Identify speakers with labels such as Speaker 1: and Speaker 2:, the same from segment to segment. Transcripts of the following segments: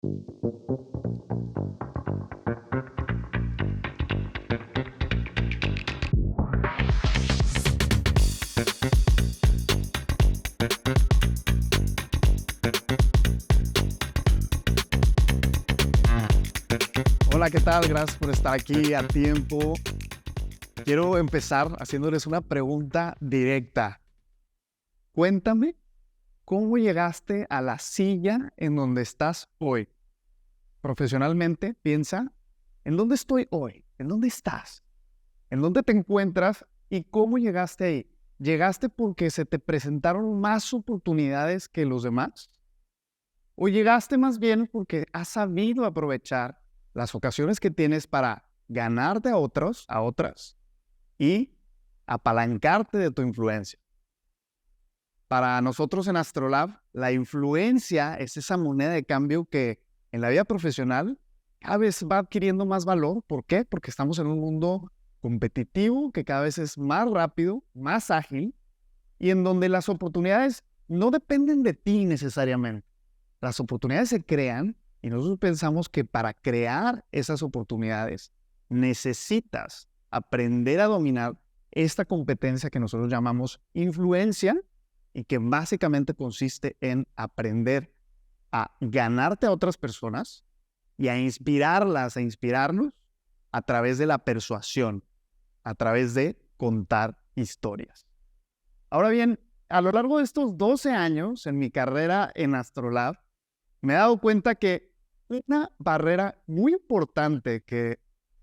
Speaker 1: Hola, ¿qué tal? Gracias por estar aquí a tiempo. Quiero empezar haciéndoles una pregunta directa. Cuéntame, ¿cómo llegaste a la silla en donde estás hoy? Profesionalmente, piensa, ¿en dónde estoy hoy? ¿En dónde estás? ¿En dónde te encuentras y cómo llegaste ahí? ¿Llegaste porque se te presentaron más oportunidades que los demás? ¿O llegaste más bien porque has sabido aprovechar las ocasiones que tienes para ganarte a otros, a otras, y apalancarte de tu influencia? Para nosotros en Astrolab, la influencia es esa moneda de cambio que en la vida profesional cada vez va adquiriendo más valor. ¿Por qué? Porque estamos en un mundo competitivo que cada vez es más rápido, más ágil, y en donde las oportunidades no dependen de ti necesariamente. Las oportunidades se crean y nosotros pensamos que para crear esas oportunidades necesitas aprender a dominar esta competencia que nosotros llamamos influencia y que básicamente consiste en aprender a ganarte a otras personas y a inspirarlas, a inspirarnos a través de la persuasión, a través de contar historias. Ahora bien, a lo largo de estos 12 años en mi carrera en Astrolab, me he dado cuenta que una barrera muy importante que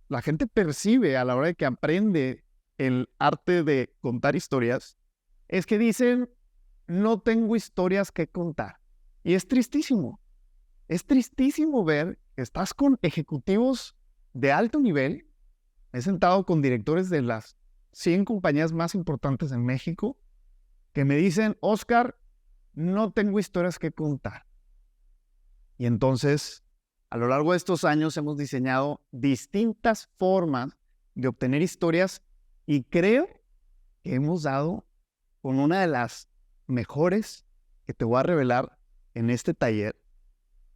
Speaker 1: la gente percibe a la hora de que aprende el arte de contar historias es que dicen, no tengo historias que contar. Y es tristísimo. Es tristísimo ver que estás con ejecutivos de alto nivel. Me he sentado con directores de las 100 compañías más importantes en México que me dicen, Oscar, no tengo historias que contar. Y entonces, a lo largo de estos años hemos diseñado distintas formas de obtener historias y creo que hemos dado con una de las mejores que te voy a revelar en este taller.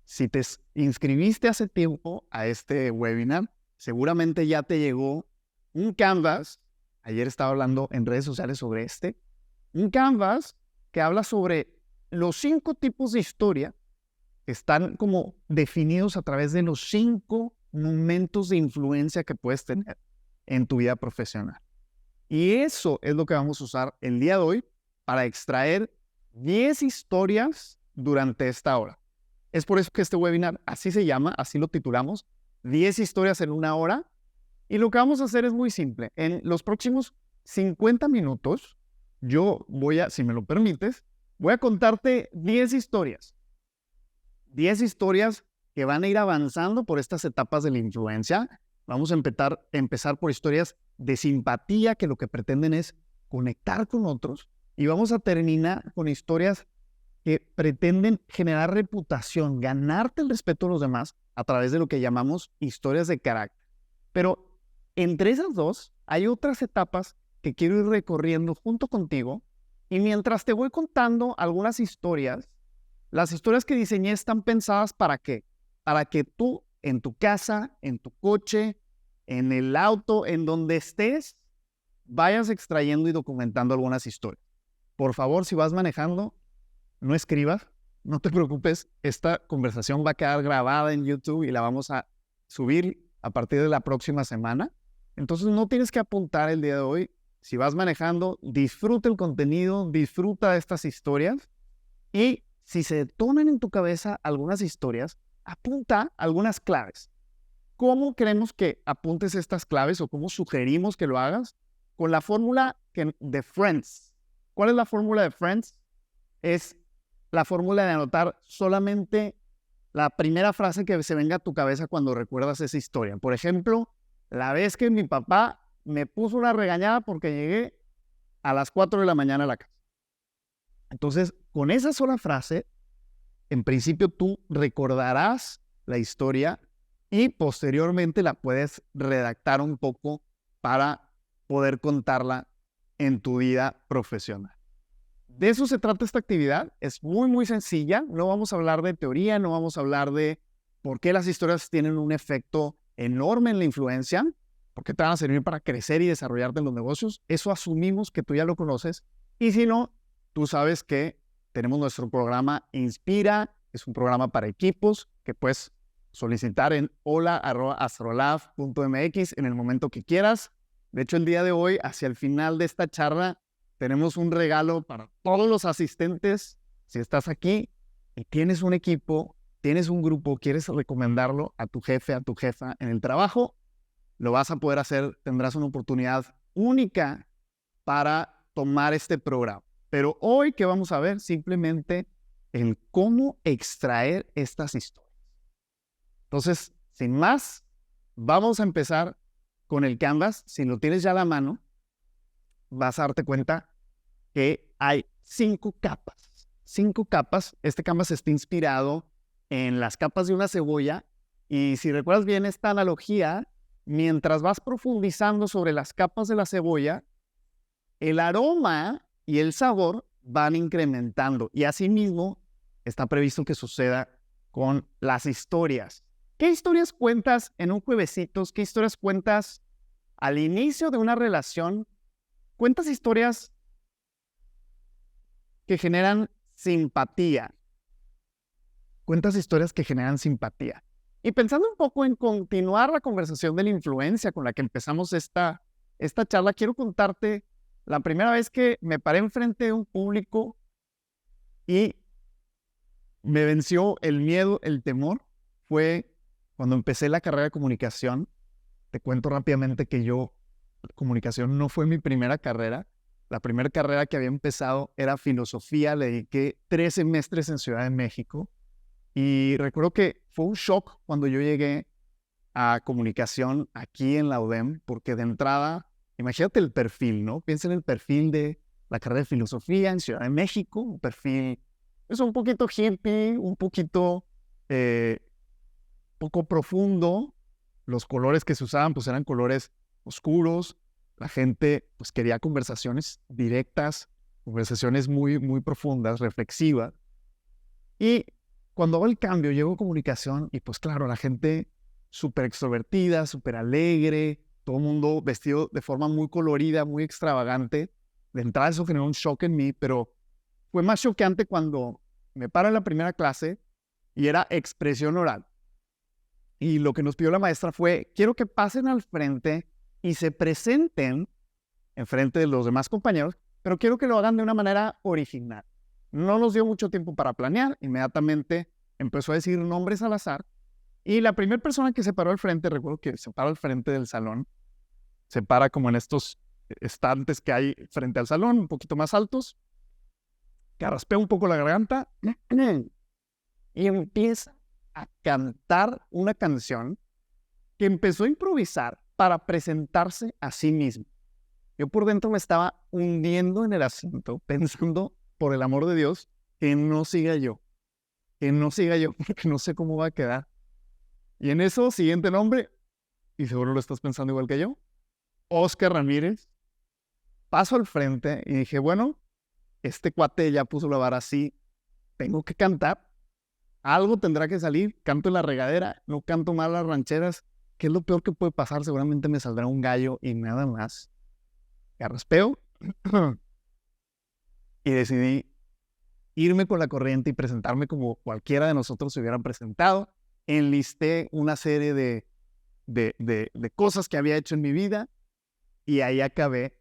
Speaker 1: Si te inscribiste hace tiempo a este webinar, seguramente ya te llegó un Canvas. Ayer estaba hablando en redes sociales sobre un Canvas que habla sobre los 5 tipos de historia que están como definidos a través de los 5 momentos de influencia que puedes tener en tu vida profesional. Y eso es lo que vamos a usar el día de hoy para extraer 10 historias durante esta hora. Es por eso que este webinar así se llama, así lo titulamos, 10 historias en una hora. Y lo que vamos a hacer es muy simple. En los próximos 50 minutos, yo voy a, si me lo permites, voy a contarte 10 historias. 10 historias que van a ir avanzando por estas etapas de la influencia. Vamos a empezar por historias de simpatía que lo que pretenden es conectar con otros y vamos a terminar con historias que pretenden generar reputación, ganarte el respeto de los demás a través de lo que llamamos historias de carácter. Pero entre esas dos hay otras etapas que quiero ir recorriendo junto contigo y mientras te voy contando algunas historias, las historias que diseñé están pensadas ¿para qué? Para que tú en tu casa, en tu coche, en el auto, en donde estés, vayas extrayendo y documentando algunas historias. Por favor, si vas manejando, no escribas, no te preocupes. Esta conversación va a quedar grabada en YouTube y la vamos a subir a partir de la próxima semana. Entonces no tienes que apuntar el día de hoy. Si vas manejando, disfruta el contenido, disfruta de estas historias y si se detonan en tu cabeza algunas historias, apunta algunas claves. ¿Cómo queremos que apuntes estas claves o cómo sugerimos que lo hagas? Con la fórmula de Friends. ¿Cuál es la fórmula de Friends? Es la fórmula de anotar solamente la primera frase que se venga a tu cabeza cuando recuerdas esa historia. Por ejemplo, la vez que mi papá me puso una regañada porque llegué a las 4 de la mañana a la casa. Entonces, con esa sola frase, en principio tú recordarás la historia y posteriormente la puedes redactar un poco para poder contarla en tu vida profesional. De eso se trata esta actividad. Es muy, muy sencilla. No vamos a hablar de teoría, no vamos a hablar de por qué las historias tienen un efecto enorme en la influencia, por qué te van a servir para crecer y desarrollarte en los negocios. Eso asumimos que tú ya lo conoces. Y si no, tú sabes que tenemos nuestro programa Inspira, es un programa para equipos que puedes solicitar en hola@astrolab.mx en el momento que quieras. De hecho, el día de hoy, hacia el final de esta charla, tenemos un regalo para todos los asistentes. Si estás aquí y tienes un equipo, tienes un grupo, quieres recomendarlo a tu jefe, a tu jefa en el trabajo, lo vas a poder hacer. Tendrás una oportunidad única para tomar este programa. Pero hoy, ¿qué vamos a ver? Simplemente el cómo extraer estas historias. Entonces, sin más, vamos a empezar con el Canvas. Si lo tienes ya a la mano, vas a darte cuenta que hay 5 capas. 5 capas. Este Canvas está inspirado en las capas de una cebolla. Y si recuerdas bien esta analogía, mientras vas profundizando sobre las capas de la cebolla, el aroma y el sabor van incrementando. Y asimismo, está previsto que suceda con las historias. ¿Qué historias cuentas en un juevesitos? ¿Qué historias cuentas al inicio de una relación? Cuentas historias que generan simpatía. Cuentas historias que generan simpatía. Y pensando un poco en continuar la conversación de la influencia con la que empezamos esta charla, quiero contarte la primera vez que me paré enfrente de un público y me venció el miedo, el temor. Fue cuando empecé la carrera de comunicación. Te cuento rápidamente que comunicación no fue mi primera carrera. La primera carrera que había empezado era filosofía. Le dediqué 3 semestres en Ciudad de México. Y recuerdo que fue un shock cuando yo llegué a comunicación aquí en la UDEM, porque de entrada, imagínate el perfil, ¿no? Piensa en el perfil de la carrera de filosofía en Ciudad de México, un perfil es un poquito hippie, un poquito poco profundo. Los colores que se usaban pues eran colores oscuros. La gente pues quería conversaciones directas, conversaciones muy, muy profundas, reflexivas. Y cuando hago el cambio, llego a comunicación y pues claro, la gente súper extrovertida, súper alegre, todo el mundo vestido de forma muy colorida, muy extravagante. De entrada eso generó un shock en mí, pero fue más choqueante cuando me paro en la primera clase y era expresión oral. Y lo que nos pidió la maestra fue, quiero que pasen al frente y se presenten en frente de los demás compañeros, pero quiero que lo hagan de una manera original. No nos dio mucho tiempo para planear, inmediatamente empezó a decir nombres al azar y la primera persona que se paró al frente, recuerdo que se paró al frente del salón, se para como en estos estantes que hay frente al salón, un poquito más altos, carraspea un poco la garganta y empieza a cantar una canción que empezó a improvisar para presentarse a sí mismo. Yo por dentro me estaba hundiendo en el asiento, pensando, por el amor de Dios, que no siga yo, porque no sé cómo va a quedar. Y en eso, siguiente nombre, y seguro lo estás pensando igual que yo, Oscar Ramírez. Paso al frente y dije, bueno, este cuate ya puso la vara así, tengo que cantar, algo tendrá que salir, canto en la regadera, no canto mal las rancheras, ¿qué es lo peor que puede pasar? Seguramente me saldrá un gallo y nada más. Carraspeo y decidí irme con la corriente y presentarme como cualquiera de nosotros se hubieran presentado. Enlisté una serie de cosas que había hecho en mi vida y ahí acabé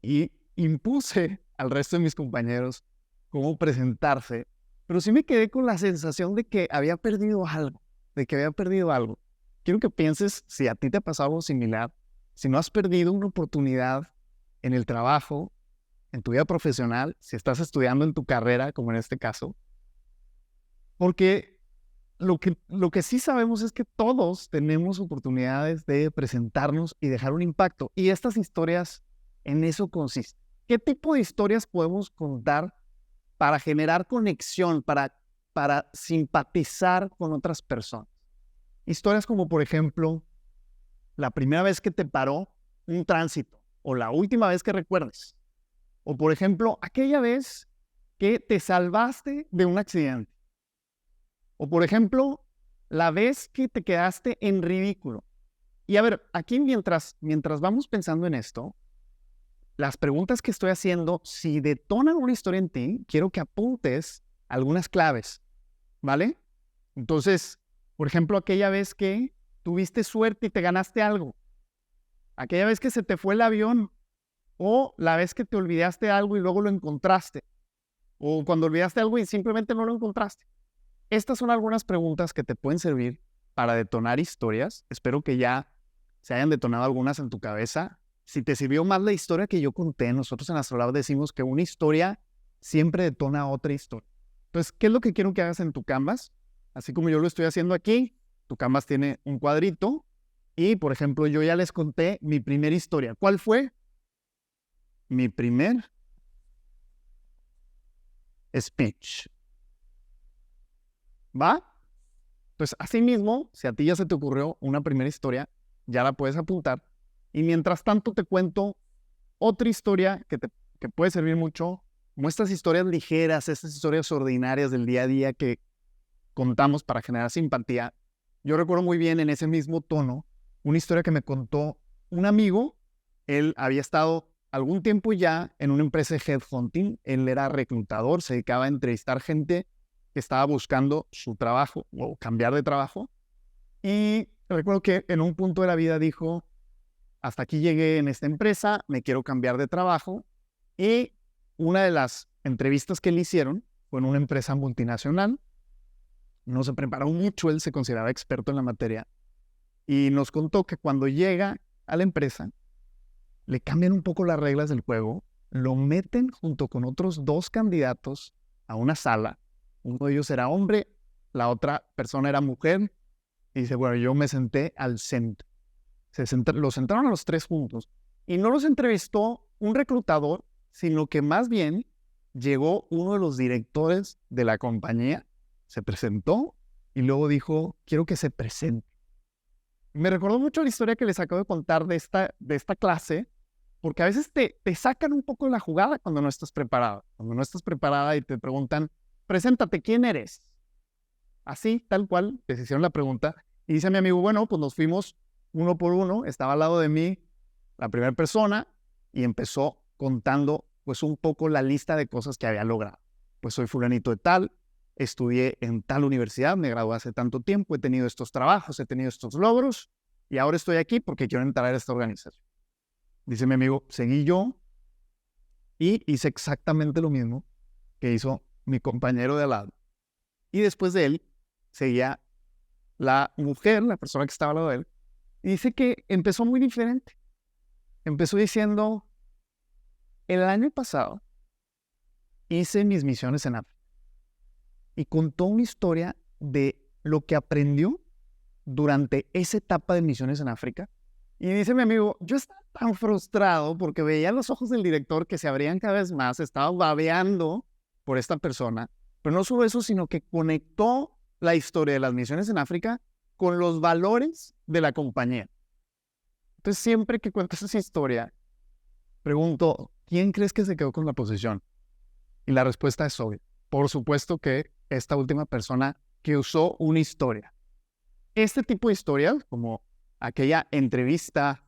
Speaker 1: y impuse al resto de mis compañeros cómo presentarse, pero sí me quedé con la sensación de que había perdido algo, Quiero que pienses si a ti te ha pasado algo similar, si no has perdido una oportunidad en el trabajo, en tu vida profesional, si estás estudiando en tu carrera, como en este caso, porque lo que sí sabemos es que todos tenemos oportunidades de presentarnos y dejar un impacto. Y estas historias en eso consisten. ¿Qué tipo de historias podemos contar para generar conexión, para simpatizar con otras personas? Historias como, por ejemplo, la primera vez que te paró un tránsito o la última vez que recuerdes. O, por ejemplo, aquella vez que te salvaste de un accidente. O, por ejemplo, la vez que te quedaste en ridículo. Y a ver, aquí mientras vamos pensando en esto, las preguntas que estoy haciendo, si detonan una historia en ti, quiero que apuntes algunas claves, ¿vale? Entonces, por ejemplo, aquella vez que tuviste suerte y te ganaste algo, aquella vez que se te fue el avión, o la vez que te olvidaste algo y luego lo encontraste, o cuando olvidaste algo y simplemente no lo encontraste. Estas son algunas preguntas que te pueden servir para detonar historias. Espero que ya se hayan detonado algunas en tu cabeza. Si te sirvió más la historia que yo conté, nosotros en Astrolab decimos que una historia siempre detona otra historia. Entonces, ¿qué es lo que quiero que hagas en tu Canvas? Así como yo lo estoy haciendo aquí, tu Canvas tiene un cuadrito y, por ejemplo, yo ya les conté mi primera historia. ¿Cuál fue? Mi primer speech. ¿Va? Entonces, así mismo, si a ti ya se te ocurrió una primera historia, ya la puedes apuntar. Y mientras tanto te cuento otra historia que puede servir mucho, como estas historias ligeras, estas historias ordinarias del día a día que contamos para generar simpatía. Yo recuerdo muy bien en ese mismo tono una historia que me contó un amigo. Él había estado algún tiempo ya en una empresa de headhunting. Él era reclutador, se dedicaba a entrevistar gente que estaba buscando su trabajo o cambiar de trabajo. Y recuerdo que en un punto de la vida dijo, hasta aquí llegué en esta empresa, me quiero cambiar de trabajo. Y una de las entrevistas que le hicieron fue en una empresa multinacional. No se preparó mucho, él se consideraba experto en la materia. Y nos contó que cuando llega a la empresa, le cambian un poco las reglas del juego, lo meten junto con otros 2 candidatos a una sala. Uno de ellos era hombre, la otra persona era mujer. Y dice, bueno, yo me senté al centro. Los sentaron a los 3 juntos. Y no los entrevistó un reclutador, sino que más bien llegó uno de los directores de la compañía, se presentó y luego dijo, quiero que se presente. Me recordó mucho la historia que les acabo de contar de esta clase, porque a veces te sacan un poco de la jugada cuando no estás preparada. Cuando no estás preparada y te preguntan, preséntate, ¿quién eres? Así, tal cual, les hicieron la pregunta. Y dice mi amigo, bueno, pues nos fuimos uno por uno. Estaba al lado de mí la primera persona y empezó contando pues un poco la lista de cosas que había logrado. Pues soy fulanito de tal, estudié en tal universidad, me gradué hace tanto tiempo, he tenido estos trabajos, he tenido estos logros y ahora estoy aquí porque quiero entrar a esta organización. Dice mi amigo, seguí yo y hice exactamente lo mismo que hizo mi compañero de al lado. Y después de él seguía la mujer, la persona que estaba al lado de él, y dice que empezó muy diferente. Empezó diciendo, el año pasado hice mis misiones en África y contó una historia de lo que aprendió durante esa etapa de misiones en África. Y dice mi amigo, yo estaba tan frustrado porque veía los ojos del director que se abrían cada vez más, estaba babeando por esta persona, pero no solo eso, sino que conectó la historia de las misiones en África con los valores de la compañía. Entonces, siempre que cuentas esa historia, pregunto, ¿quién crees que se quedó con la posición? Y la respuesta es obvia. Por supuesto que esta última persona que usó una historia. Este tipo de historias, como aquella entrevista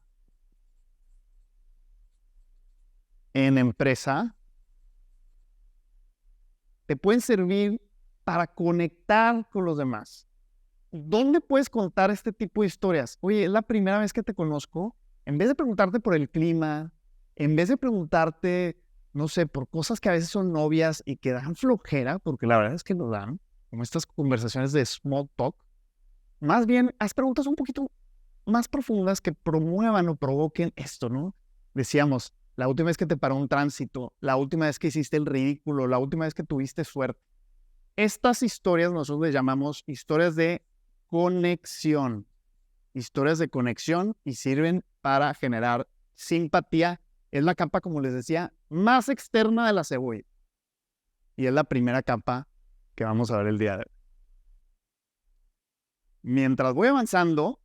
Speaker 1: en empresa, te pueden servir para conectar con los demás. ¿Dónde puedes contar este tipo de historias? Oye, es la primera vez que te conozco. En vez de preguntarte por el clima, en vez de preguntarte, no sé, por cosas que a veces son obvias y que dan flojera, porque la verdad es que lo dan, como estas conversaciones de small talk, más bien haz preguntas un poquito más profundas que promuevan o provoquen esto, ¿no? Decíamos, la última vez que te paró un tránsito, la última vez que hiciste el ridículo, la última vez que tuviste suerte. Estas historias nosotros les llamamos historias de conexión. Historias de conexión y sirven para generar simpatía. Es la capa, como les decía, más externa de la cebolla. Y es la primera capa que vamos a ver el día de hoy. Mientras voy avanzando,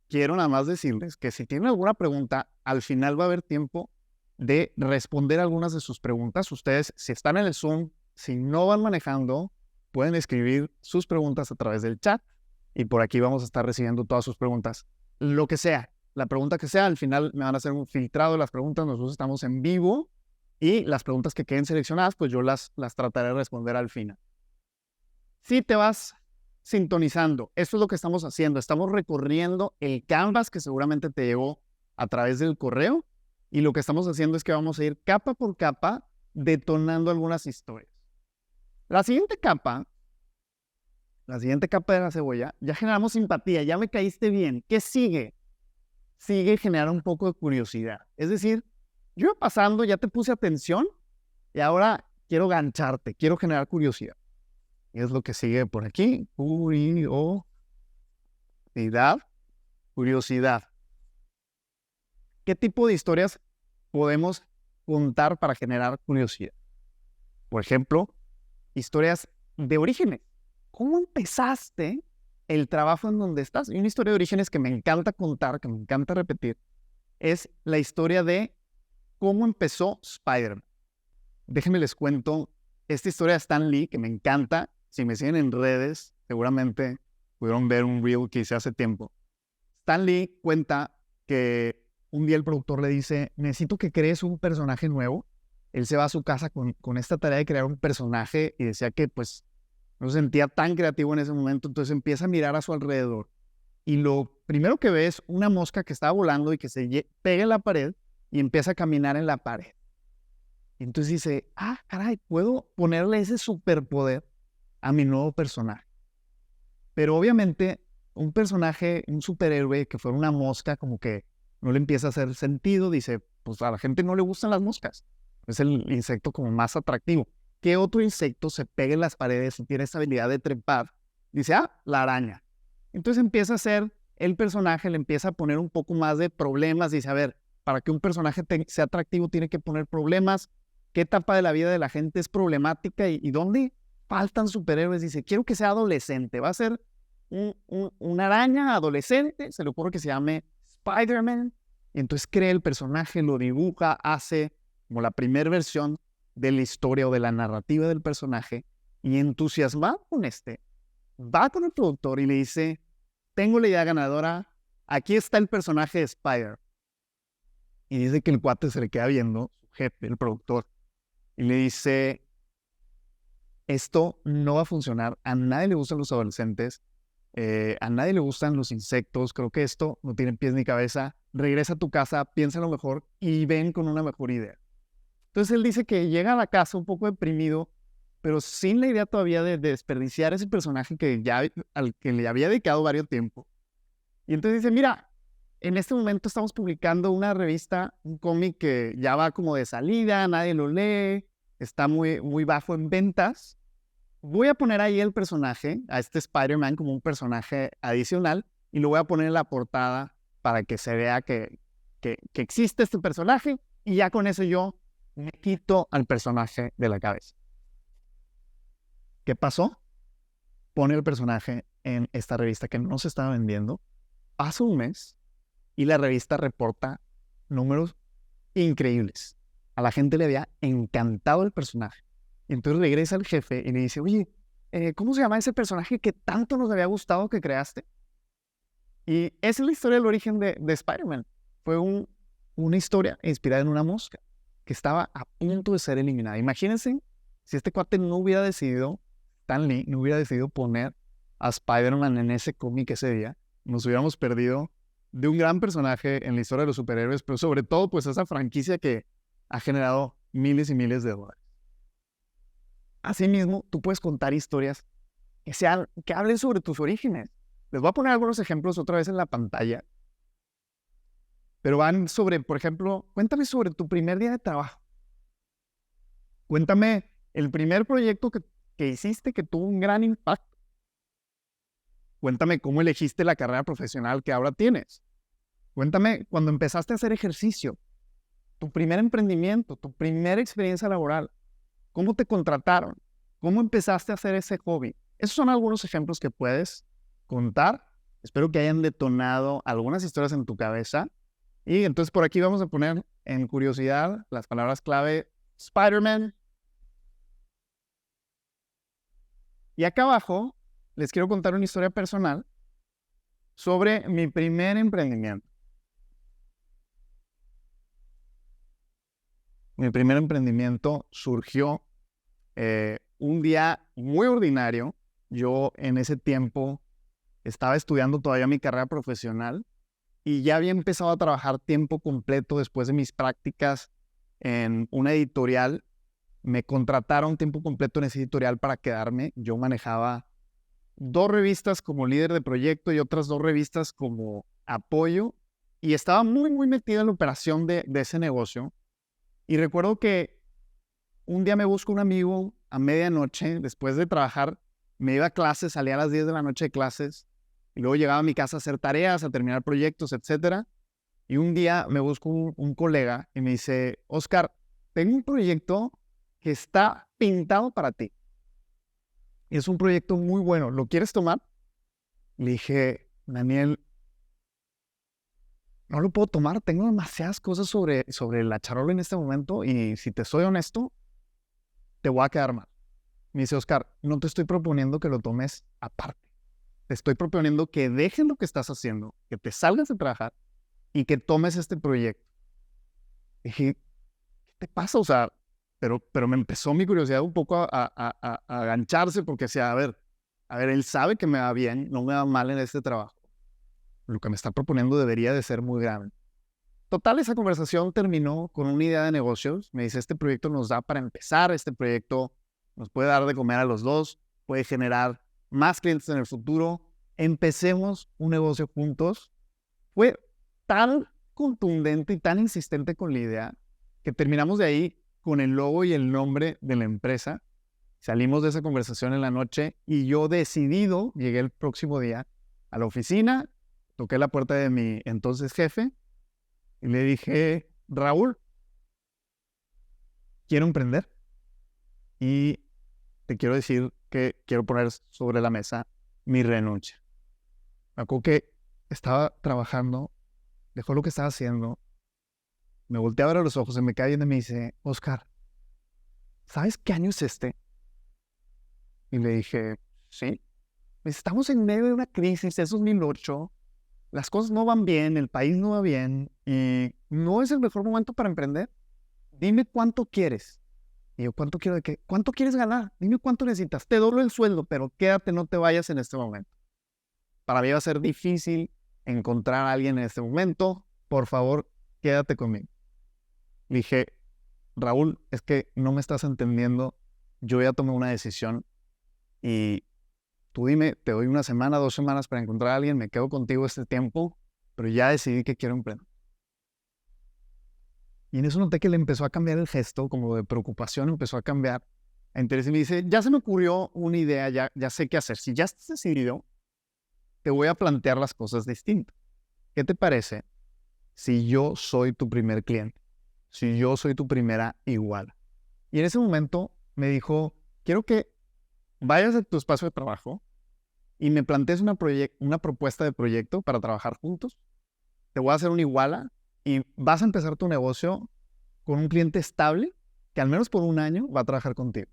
Speaker 1: quiero nada más decirles que si tienen alguna pregunta, al final va a haber tiempo de responder algunas de sus preguntas. Ustedes, si están en el Zoom, si no van manejando, pueden escribir sus preguntas a través del chat y por aquí vamos a estar recibiendo todas sus preguntas. Lo que sea, la pregunta que sea, al final me van a hacer un filtrado de las preguntas, nosotros estamos en vivo y las preguntas que queden seleccionadas, pues yo las trataré de responder al final. Si te vas sintonizando, esto es lo que estamos haciendo, estamos recorriendo el canvas que seguramente te llegó a través del correo y lo que estamos haciendo es que vamos a ir capa por capa detonando algunas historias. La siguiente capa de la cebolla, ya generamos simpatía, ya me caíste bien. ¿Qué sigue? Sigue generar un poco de curiosidad. Es decir, yo iba pasando, ya te puse atención y ahora quiero gancharte, quiero generar curiosidad. Y es lo que sigue por aquí. Curiosidad. ¿Qué tipo de historias podemos contar para generar curiosidad? Por ejemplo, historias de orígenes. ¿Cómo empezaste el trabajo en donde estás? Y una historia de orígenes que me encanta contar, que me encanta repetir, es la historia de cómo empezó Spider-Man. Déjenme les cuento esta historia de Stan Lee, que me encanta. Si me siguen en redes, seguramente pudieron ver un reel que hice hace tiempo. Stan Lee cuenta que un día el productor le dice, necesito que crees un personaje nuevo. Él se va a su casa con esta tarea de crear un personaje y decía que pues no se sentía tan creativo en ese momento, entonces empieza a mirar a su alrededor y lo primero que ve es una mosca que está volando y que se pega en la pared y empieza a caminar en la pared. Y entonces dice, caray, puedo ponerle ese superpoder a mi nuevo personaje. Pero obviamente un personaje, un superhéroe que fuera una mosca, como que no le empieza a hacer sentido, dice, pues a la gente no le gustan las moscas. Es el insecto como más atractivo. ¿Qué otro insecto se pega en las paredes y tiene esa habilidad de trepar? Dice, la araña. Entonces empieza a ser el personaje, le empieza a poner un poco más de problemas. Dice, a ver, para que un personaje sea atractivo tiene que poner problemas. ¿Qué etapa de la vida de la gente es problemática? ¿Y dónde faltan superhéroes? Dice, quiero que sea adolescente. Va a ser una araña adolescente. Se le ocurre que se llame Spider-Man. Y entonces crea el personaje, lo dibuja, hace como la primera versión de la historia o de la narrativa del personaje, y entusiasmado con va con el productor y le dice, tengo la idea ganadora, aquí está el personaje de Spider. Y dice que el cuate se le queda viendo, su jefe, el productor, y le dice, esto no va a funcionar, a nadie le gustan los adolescentes, a nadie le gustan los insectos, creo que esto no tiene pies ni cabeza, regresa a tu casa, piensa lo mejor y ven con una mejor idea. Entonces él dice que llega a la casa un poco deprimido, pero sin la idea todavía de desperdiciar ese personaje al que le había dedicado varios tiempo. Y entonces dice, mira, en este momento estamos publicando una revista, un cómic que ya va como de salida, nadie lo lee, está muy, muy bajo en ventas. Voy a poner ahí el personaje, a este Spider-Man como un personaje adicional, y lo voy a poner en la portada para que se vea que existe este personaje, y ya con eso yo me quito al personaje de la cabeza. ¿Qué pasó? Pone el personaje en esta revista que no se estaba vendiendo. Pasa un mes y la revista reporta números increíbles. A la gente le había encantado el personaje. Y entonces regresa el jefe y le dice, oye, ¿cómo se llama ese personaje que tanto nos había gustado que creaste? Y esa es la historia del origen de Spider-Man. Fue una historia inspirada en una mosca que estaba a punto de ser eliminada. Imagínense si este cuate no hubiera decidido, Stan Lee no hubiera decidido poner a Spider-Man en ese cómic ese día, nos hubiéramos perdido de un gran personaje en la historia de los superhéroes, pero sobre todo pues esa franquicia que ha generado miles y miles de dólares. Asimismo, tú puedes contar historias que hablen sobre tus orígenes. Les voy a poner algunos ejemplos otra vez en la pantalla, pero van sobre, por ejemplo, cuéntame sobre tu primer día de trabajo. Cuéntame el primer proyecto que hiciste que tuvo un gran impacto. Cuéntame cómo elegiste la carrera profesional que ahora tienes. Cuéntame cuando empezaste a hacer ejercicio, tu primer emprendimiento, tu primera experiencia laboral. ¿Cómo te contrataron? ¿Cómo empezaste a hacer ese hobby? Esos son algunos ejemplos que puedes contar. Espero que hayan detonado algunas historias en tu cabeza. Y entonces por aquí vamos a poner en curiosidad las palabras clave Spider-Man. Y acá abajo les quiero contar una historia personal sobre mi primer emprendimiento. Mi primer emprendimiento surgió un día muy ordinario. Yo en ese tiempo estaba estudiando todavía mi carrera profesional y ya había empezado a trabajar tiempo completo después de mis prácticas en una editorial. Me contrataron tiempo completo en esa editorial para quedarme. Yo manejaba 2 revistas como líder de proyecto y otras 2 revistas como apoyo. Y estaba muy, muy metido en la operación de ese negocio. Y recuerdo que un día me busco un amigo a medianoche, después de trabajar, me iba a clases, salía a las 10 de la noche de clases, y luego llegaba a mi casa a hacer tareas, a terminar proyectos, etcétera. Y un día me busco un colega y me dice, Oscar, tengo un proyecto que está pintado para ti. Y es un proyecto muy bueno, ¿lo quieres tomar? Le dije, Daniel, no lo puedo tomar, tengo demasiadas cosas sobre la charola en este momento y si te soy honesto, te voy a quedar mal. Me dice, Oscar, no te estoy proponiendo que lo tomes aparte. Te estoy proponiendo que dejes lo que estás haciendo, que te salgas de trabajar y que tomes este proyecto. Dije, ¿qué te pasa? O sea, pero me empezó mi curiosidad un poco a agancharse porque decía, a ver, él sabe que me va bien, no me va mal en este trabajo. Lo que me está proponiendo debería de ser muy grande. Total, esa conversación terminó con una idea de negocios. Me dice, este proyecto nos da para empezar, este proyecto nos puede dar de comer a los dos, puede generar más clientes en el futuro. Empecemos un negocio juntos. Fue tan contundente y tan insistente con la idea que terminamos de ahí con el logo y el nombre de la empresa. Salimos de esa conversación en la noche y yo decidido, llegué el próximo día a la oficina, toqué la puerta de mi entonces jefe y le dije, Raúl, quiero emprender y te quiero decir que quiero poner sobre la mesa mi renuncia. Me acuerdo que estaba trabajando, dejó lo que estaba haciendo, me volteé a ver a los ojos, se me cae viendo y me dice, Oscar, ¿sabes qué año es este? Y le dije, sí. Me dice, estamos en medio de una crisis, es 2008, las cosas no van bien, el país no va bien y no es el mejor momento para emprender. Dime cuánto quieres. Y yo, ¿cuánto quiero de qué? ¿Cuánto quieres ganar? Dime cuánto necesitas. Te doblo el sueldo, pero quédate, no te vayas en este momento. Para mí va a ser difícil encontrar a alguien en este momento. Por favor, quédate conmigo. Le dije, Raúl, es que no me estás entendiendo. Yo ya tomé una decisión y tú dime, te doy 1 semana, 2 semanas para encontrar a alguien, me quedo contigo este tiempo, pero ya decidí que quiero emprender. Y en eso noté que le empezó a cambiar el gesto, como de preocupación, empezó a cambiar a interés y me dice, ya se me ocurrió una idea, ya sé qué hacer. Si ya estás decidido, te voy a plantear las cosas distintas. ¿Qué te parece si yo soy tu primer cliente? Si yo soy tu primera igual. Y en ese momento me dijo, quiero que vayas a tu espacio de trabajo y me plantees una propuesta de proyecto para trabajar juntos. Te voy a hacer una iguala y vas a empezar tu negocio con un cliente estable que al menos por 1 año va a trabajar contigo.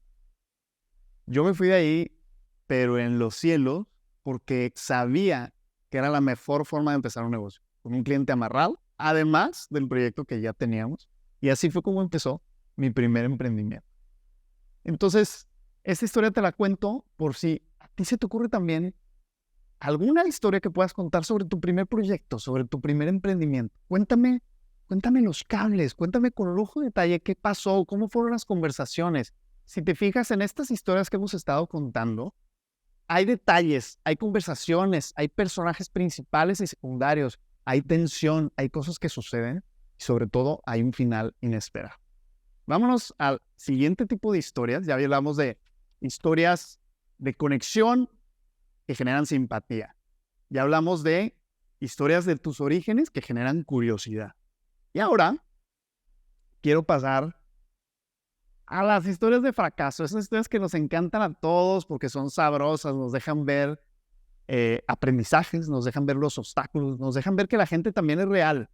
Speaker 1: Yo me fui de ahí, pero en los cielos, porque sabía que era la mejor forma de empezar un negocio, con un cliente amarrado, además del proyecto que ya teníamos. Y así fue como empezó mi primer emprendimiento. Entonces, esta historia te la cuento por si a ti se te ocurre también alguna historia que puedas contar sobre tu primer proyecto, sobre tu primer emprendimiento. Cuéntame los cables, cuéntame con lujo de detalle qué pasó, cómo fueron las conversaciones. Si te fijas en estas historias que hemos estado contando, hay detalles, hay conversaciones, hay personajes principales y secundarios, hay tensión, hay cosas que suceden y sobre todo hay un final inesperado. Vámonos al siguiente tipo de historias. Ya hablamos de historias de conexión que generan simpatía. Ya hablamos de historias de tus orígenes que generan curiosidad. Y ahora quiero pasar a las historias de fracaso. Esas historias que nos encantan a todos porque son sabrosas, nos dejan ver aprendizajes, nos dejan ver los obstáculos, nos dejan ver que la gente también es real,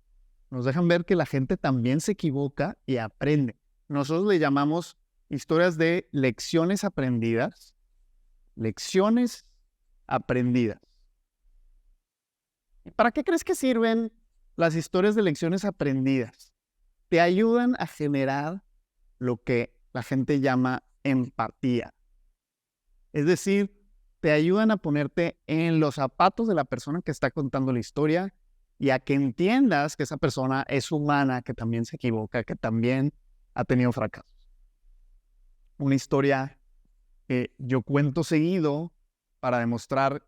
Speaker 1: nos dejan ver que la gente también se equivoca y aprende. Nosotros le llamamos historias de lecciones aprendidas. Lecciones aprendidas. ¿Para qué crees que sirven las historias de lecciones aprendidas? Te ayudan a generar lo que la gente llama empatía. Es decir, te ayudan a ponerte en los zapatos de la persona que está contando la historia y a que entiendas que esa persona es humana, que también se equivoca, que también ha tenido fracasos. Una historia que yo cuento seguido para demostrar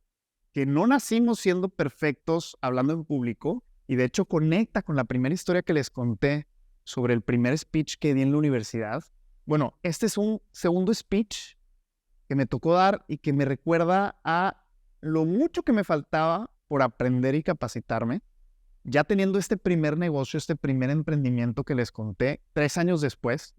Speaker 1: que no nacimos siendo perfectos hablando en público, y de hecho conecta con la primera historia que les conté sobre el primer speech que di en la universidad. Bueno, este es un segundo speech que me tocó dar y que me recuerda a lo mucho que me faltaba por aprender y capacitarme. Ya teniendo este primer negocio, este primer emprendimiento que les conté, 3 años después,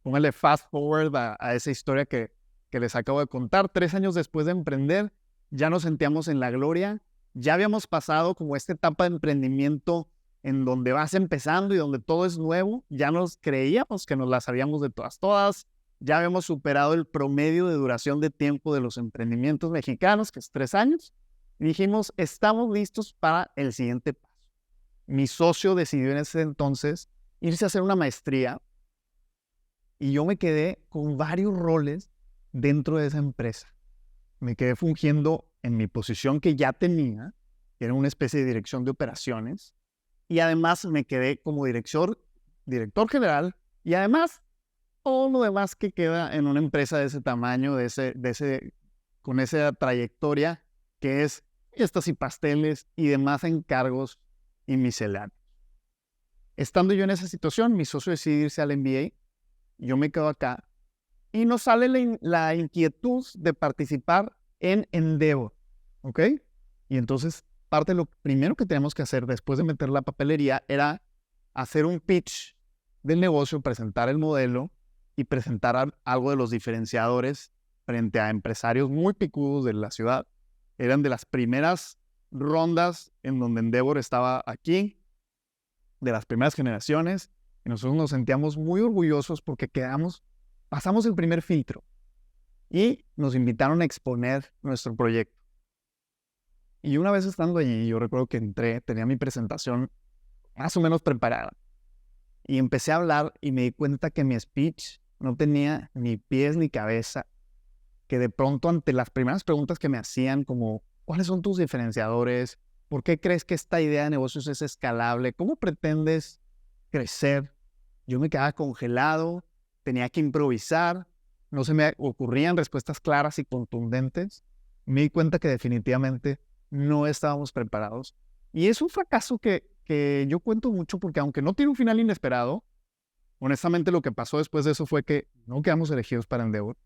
Speaker 1: póngale fast forward a esa historia que les acabo de contar. 3 años después de emprender, ya nos sentíamos en la gloria, ya habíamos pasado como esta etapa de emprendimiento en donde vas empezando y donde todo es nuevo, ya nos creíamos que nos la sabíamos de todas, ya habíamos superado el promedio de duración de tiempo de los emprendimientos mexicanos, que es 3 años, y dijimos, estamos listos para el siguiente paso. Mi socio decidió en ese entonces irse a hacer una maestría y yo me quedé con varios roles dentro de esa empresa. Me quedé fungiendo en mi posición que ya tenía, que era una especie de dirección de operaciones, y además me quedé como director general, y además todo lo demás que queda en una empresa de ese tamaño, con esa trayectoria, que es fiestas y pasteles y demás encargos y misceláneos. Estando yo en esa situación, mi socio decide irse al MBA, yo me quedo acá, y nos sale la inquietud de participar en Endeavor, ¿ok? Y entonces, parte de lo primero que tenemos que hacer después de meter la papelería era hacer un pitch del negocio, presentar el modelo y presentar algo de los diferenciadores frente a empresarios muy picudos de la ciudad. Eran de las primeras rondas en donde Endeavor estaba aquí, de las primeras generaciones, y nosotros nos sentíamos muy orgullosos porque pasamos el primer filtro y nos invitaron a exponer nuestro proyecto. Y una vez estando allí, yo recuerdo que entré, tenía mi presentación más o menos preparada y empecé a hablar y me di cuenta que mi speech no tenía ni pies ni cabeza, que de pronto ante las primeras preguntas que me hacían como ¿cuáles son tus diferenciadores? ¿Por qué crees que esta idea de negocios es escalable? ¿Cómo pretendes crecer? Yo me quedaba congelado, tenía que improvisar, no se me ocurrían respuestas claras y contundentes. Me di cuenta que definitivamente no estábamos preparados. Y es un fracaso que yo cuento mucho porque aunque no tiene un final inesperado, honestamente lo que pasó después de eso fue que no quedamos elegidos para Endeavor.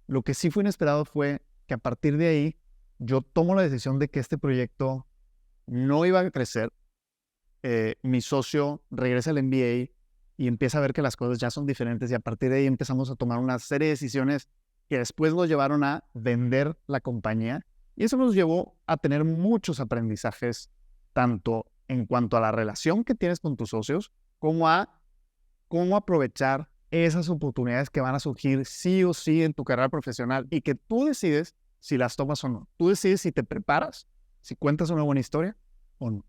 Speaker 1: Lo que sí fue inesperado fue que a partir de ahí yo tomo la decisión de que este proyecto no iba a crecer. Mi socio regresa al MBA y empieza a ver que las cosas ya son diferentes y a partir de ahí empezamos a tomar una serie de decisiones que después nos llevaron a vender la compañía y eso nos llevó a tener muchos aprendizajes tanto en cuanto a la relación que tienes con tus socios como a cómo aprovechar esas oportunidades que van a surgir sí o sí en tu carrera profesional y que tú decides si las tomas o no. Tú decides si te preparas, si cuentas una buena historia o no.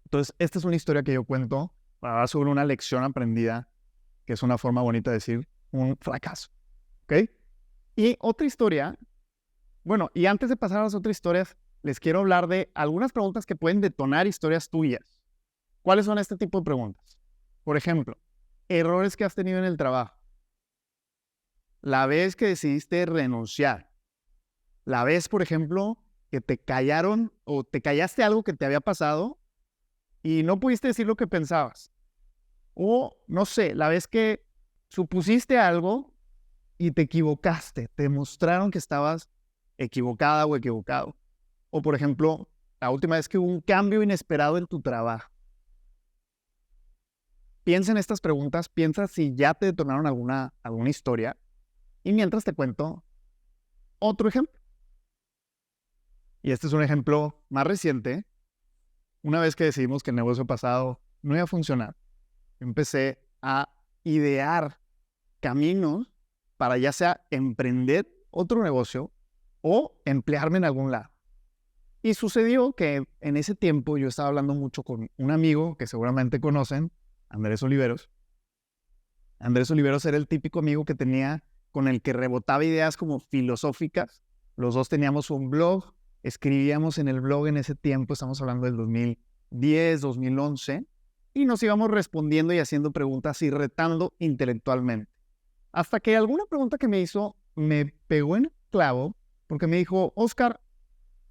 Speaker 1: Entonces, esta es una historia que yo cuento para hablar sobre una lección aprendida, que es una forma bonita de decir un fracaso. ¿Ok? Y otra historia, bueno, y antes de pasar a las otras historias, les quiero hablar de algunas preguntas que pueden detonar historias tuyas. ¿Cuáles son este tipo de preguntas? Por ejemplo, errores que has tenido en el trabajo. La vez que decidiste renunciar. La vez, por ejemplo, que te callaron o te callaste algo que te había pasado y no pudiste decir lo que pensabas. O, no sé, la vez que supusiste algo y te equivocaste, te demostraron que estabas equivocada o equivocado. O, por ejemplo, la última vez que hubo un cambio inesperado en tu trabajo. Piensa en estas preguntas, piensa si ya te detonaron alguna historia y mientras te cuento otro ejemplo. Y este es un ejemplo más reciente. Una vez que decidimos que el negocio pasado no iba a funcionar, empecé a idear caminos para ya sea emprender otro negocio o emplearme en algún lado. Y sucedió que en ese tiempo yo estaba hablando mucho con un amigo que seguramente conocen, Andrés Oliveros. Andrés Oliveros era el típico amigo que tenía, con el que rebotaba ideas como filosóficas. Los dos teníamos un blog, escribíamos en el blog en ese tiempo, estamos hablando del 2010, 2011, y nos íbamos respondiendo y haciendo preguntas y retando intelectualmente. Hasta que alguna pregunta que me hizo me pegó en el clavo, porque me dijo, Oscar,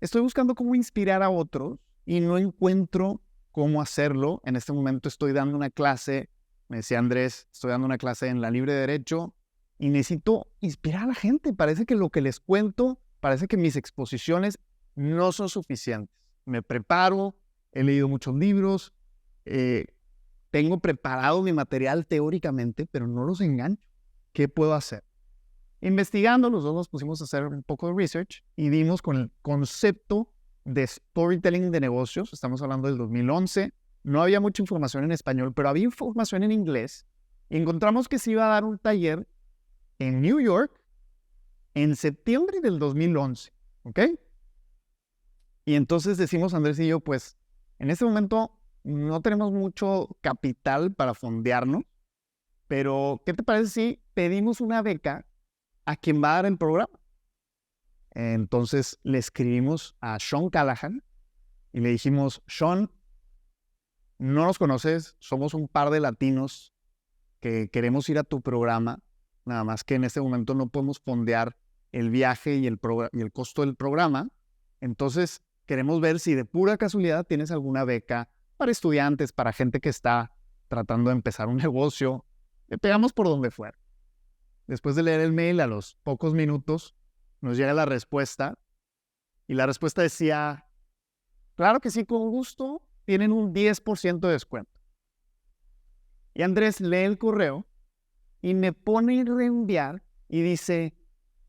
Speaker 1: estoy buscando cómo inspirar a otros y no encuentro cómo hacerlo. En este momento estoy dando una clase, me decía Andrés, estoy dando una clase en la Libre Derecho y necesito inspirar a la gente. Parece que lo que les cuento, parece que mis exposiciones no son suficientes. Me preparo, he leído muchos libros, tengo preparado mi material teóricamente, pero no los engancho. ¿Qué puedo hacer? Investigando, los dos nos pusimos a hacer un poco de research y dimos con el concepto de storytelling de negocios. Estamos hablando del 2011. No había mucha información en español, pero había información en inglés. Y encontramos que se iba a dar un taller en New York en septiembre del 2011. ¿Ok? Y entonces decimos Andrés y yo, pues, en este momento no tenemos mucho capital para fondearnos, pero ¿qué te parece si pedimos una beca a quien va a dar el programa? Entonces le escribimos a Sean Callahan y le dijimos, Sean, no nos conoces, somos un par de latinos que queremos ir a tu programa, nada más que en este momento no podemos fondear el viaje y el costo del programa, entonces queremos ver si de pura casualidad tienes alguna beca para estudiantes, para gente que está tratando de empezar un negocio. Le pegamos por donde fuera. Después de leer el mail, a los pocos minutos, nos llega la respuesta. Y la respuesta decía, claro que sí, con gusto, tienen un 10% de descuento. Y Andrés lee el correo y me pone a reenviar y dice,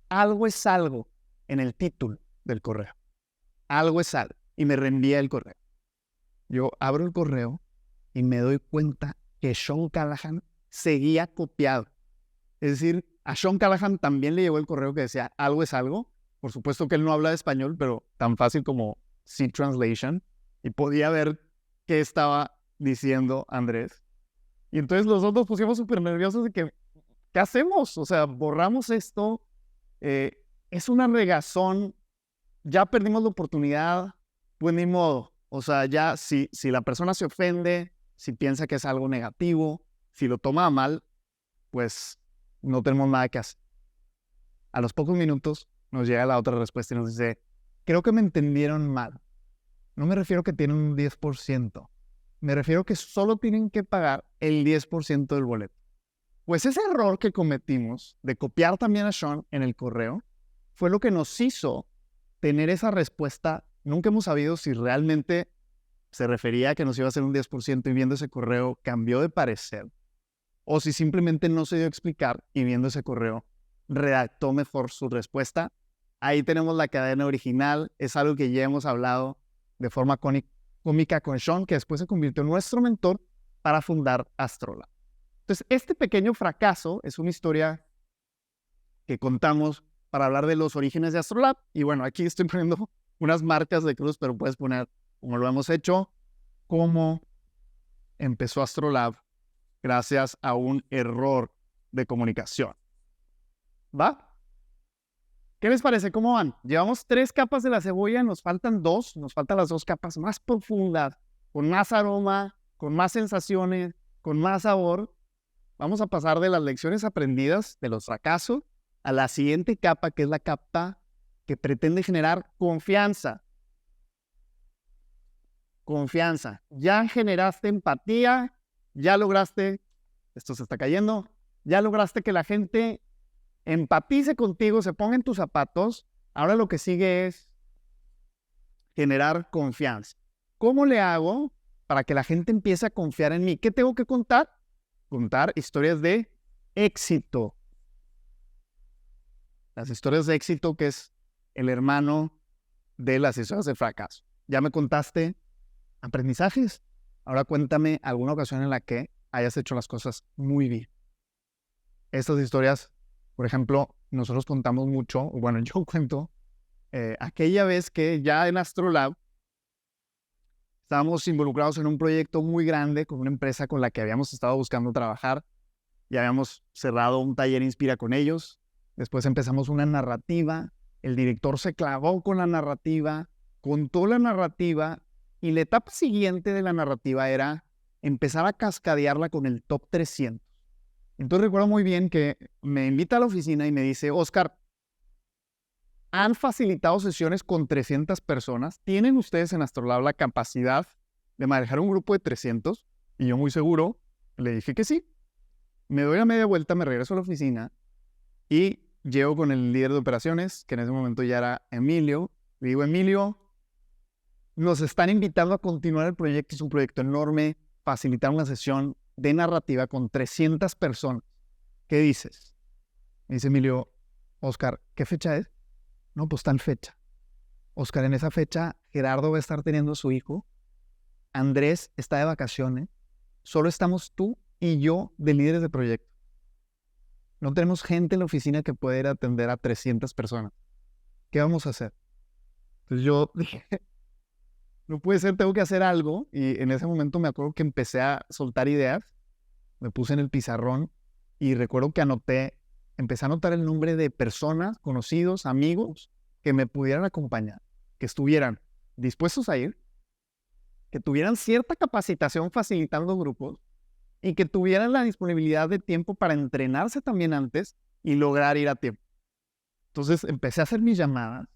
Speaker 1: algo es algo en el título del correo. Algo es algo. Y me reenvía el correo. Yo abro el correo y me doy cuenta que Sean Callahan seguía copiado. Es decir, a Sean Callahan también le llegó el correo que decía, algo es algo. Por supuesto que él no habla español, pero tan fácil como C Translation. Y podía ver qué estaba diciendo Andrés. Y entonces los dos nos pusimos súper nerviosos de que, ¿qué hacemos? O sea, borramos esto. Es una regazón. Ya perdimos la oportunidad. Pues ni modo. O sea, ya si la persona se ofende, si piensa que es algo negativo, si lo toma mal, pues no tenemos nada que hacer. A los pocos minutos nos llega la otra respuesta y nos dice, creo que me entendieron mal. No me refiero que tienen un 10%. Me refiero que solo tienen que pagar el 10% del boleto. Pues ese error que cometimos de copiar también a Sean en el correo fue lo que nos hizo tener esa respuesta. Nunca hemos sabido si realmente se refería a que nos iba a hacer un 10% y viendo ese correo cambió de parecer, o si simplemente no se dio a explicar y viendo ese correo redactó mejor su respuesta. Ahí tenemos la cadena original, es algo que ya hemos hablado de forma cómica con Sean, que después se convirtió en nuestro mentor para fundar Astrolab. Entonces, este pequeño fracaso es una historia que contamos para hablar de los orígenes de Astrolab. Y bueno, aquí estoy poniendo unas marcas de cruz, pero puedes poner, como lo hemos hecho, cómo empezó Astrolab gracias a un error de comunicación. ¿Va? ¿Qué les parece? ¿Cómo van? Llevamos 3 capas de la cebolla, nos faltan 2, nos faltan las 2 capas más profundas, con más aroma, con más sensaciones, con más sabor. Vamos a pasar de las lecciones aprendidas, de los fracasos, a la siguiente capa, que es la capa que pretende generar confianza. Confianza. Ya generaste empatía, ya lograste, esto se está cayendo, ya lograste que la gente empatice contigo, se ponga en tus zapatos. Ahora lo que sigue es generar confianza. ¿Cómo le hago para que la gente empiece a confiar en mí? ¿Qué tengo que contar? Contar historias de éxito. Las historias de éxito, que es el hermano de las historias de fracaso. Ya me contaste aprendizajes. Ahora cuéntame alguna ocasión en la que hayas hecho las cosas muy bien. Estas historias, por ejemplo, nosotros contamos mucho, bueno, yo cuento aquella vez que ya en Astrolab estábamos involucrados en un proyecto muy grande con una empresa con la que habíamos estado buscando trabajar. Ya habíamos cerrado un taller Inspira con ellos. Después empezamos una narrativa. El director se clavó con la narrativa, contó la narrativa y la etapa siguiente de la narrativa era empezar a cascadearla con el top 300. Entonces recuerdo muy bien que me invita a la oficina y me dice, Oscar, han facilitado sesiones con 300 personas. ¿Tienen ustedes en Astrolab la capacidad de manejar un grupo de 300? Y yo muy seguro le dije que sí. Me doy la media vuelta, me regreso a la oficina y llego con el líder de operaciones, que en ese momento ya era Emilio. Le digo, Emilio, nos están invitando a continuar el proyecto. Es un proyecto enorme, facilitar una sesión de narrativa con 300 personas. ¿Qué dices? Me dice Emilio, Oscar, ¿qué fecha es? No, pues tal fecha. Oscar, en esa fecha, Gerardo va a estar teniendo a su hijo. Andrés está de vacaciones. Solo estamos tú y yo de líderes de proyecto. No tenemos gente en la oficina que pueda ir a atender a 300 personas. ¿Qué vamos a hacer? Entonces yo dije, no puede ser, tengo que hacer algo. Y en ese momento me acuerdo que empecé a soltar ideas. Me puse en el pizarrón y recuerdo que empecé a anotar el nombre de personas, conocidos, amigos, que me pudieran acompañar, que estuvieran dispuestos a ir, que tuvieran cierta capacitación facilitando grupos y que tuvieran la disponibilidad de tiempo para entrenarse también antes y lograr ir a tiempo. Entonces empecé a hacer mis llamadas,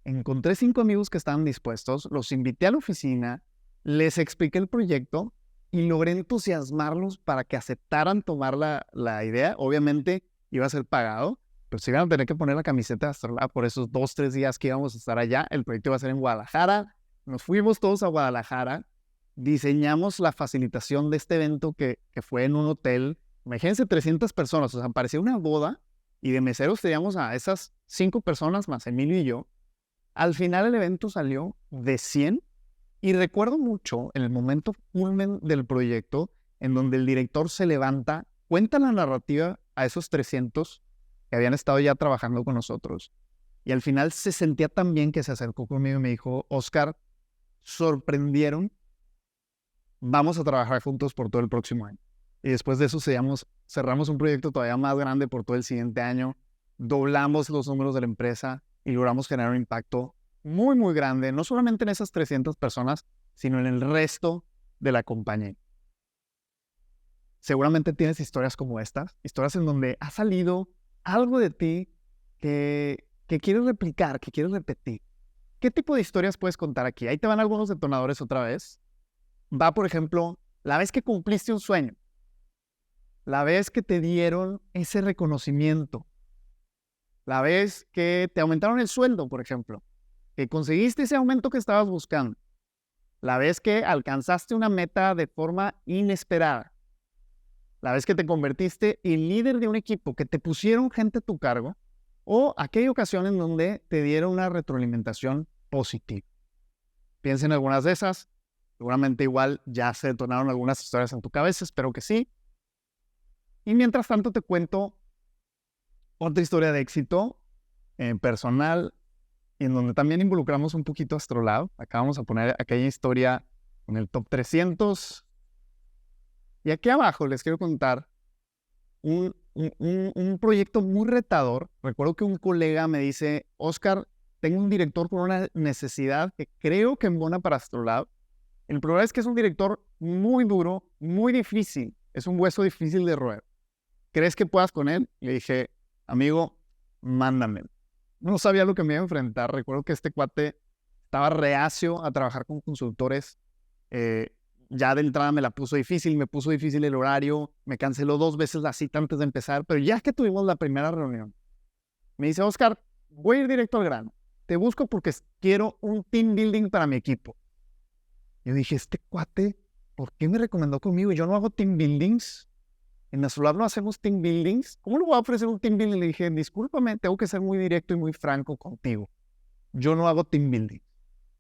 Speaker 1: encontré 5 amigos que estaban dispuestos, los invité a la oficina, les expliqué el proyecto y logré entusiasmarlos para que aceptaran tomar la idea. Obviamente iba a ser pagado, pero se iban a tener que poner la camiseta de Astrolab por esos 2-3 días que íbamos a estar allá. El proyecto iba a ser en Guadalajara. Nos fuimos todos a Guadalajara. Diseñamos la facilitación de este evento que fue en un hotel. Imagínense 300 personas, o sea, parecía una boda y de meseros teníamos a esas 5 personas más Emilio y yo. Al final el evento salió de 100 y recuerdo mucho el momento culmen del proyecto en donde el director se levanta, cuenta la narrativa a esos 300 que habían estado ya trabajando con nosotros y al final se sentía tan bien que se acercó conmigo y me dijo, Oscar, sorprendieron, vamos a trabajar juntos por todo el próximo año. Y después de eso cerramos un proyecto todavía más grande por todo el siguiente año, doblamos los números de la empresa y logramos generar un impacto muy, muy grande, no solamente en esas 300 personas, sino en el resto de la compañía. Seguramente tienes historias como estas, historias en donde ha salido algo de ti que quieres replicar, que quieres repetir. ¿Qué tipo de historias puedes contar aquí? Ahí te van algunos detonadores otra vez. Va, por ejemplo, la vez que cumpliste un sueño, la vez que te dieron ese reconocimiento, la vez que te aumentaron el sueldo, por ejemplo, que conseguiste ese aumento que estabas buscando, la vez que alcanzaste una meta de forma inesperada, la vez que te convertiste en líder de un equipo, que te pusieron gente a tu cargo, o aquella ocasión en donde te dieron una retroalimentación positiva. Piensa en algunas de esas. Seguramente igual ya se detonaron algunas historias en tu cabeza, espero que sí. Y mientras tanto te cuento otra historia de éxito personal, en donde también involucramos un poquito a Astrolab. Acá vamos a poner aquella historia en el top 300. Y aquí abajo les quiero contar un proyecto muy retador. Recuerdo que un colega me dice, Oscar, tengo un director con una necesidad que creo que embona para Astrolab. El problema es que es un director muy duro, muy difícil. Es un hueso difícil de roer. ¿Crees que puedas con él? Le dije, amigo, mándame. No sabía lo que me iba a enfrentar. Recuerdo que este cuate estaba reacio a trabajar con consultores. Ya de entrada me puso difícil el horario, me canceló 2 veces la cita antes de empezar, pero ya que tuvimos la primera reunión, me dice, Oscar, voy a ir directo al grano. Te busco porque quiero un team building para mi equipo. Yo dije, este cuate, ¿por qué me recomendó conmigo? Yo no hago team buildings. En Astrolab no hacemos team buildings. ¿Cómo le voy a ofrecer un team building? Le dije, discúlpame, tengo que ser muy directo y muy franco contigo. Yo no hago team building.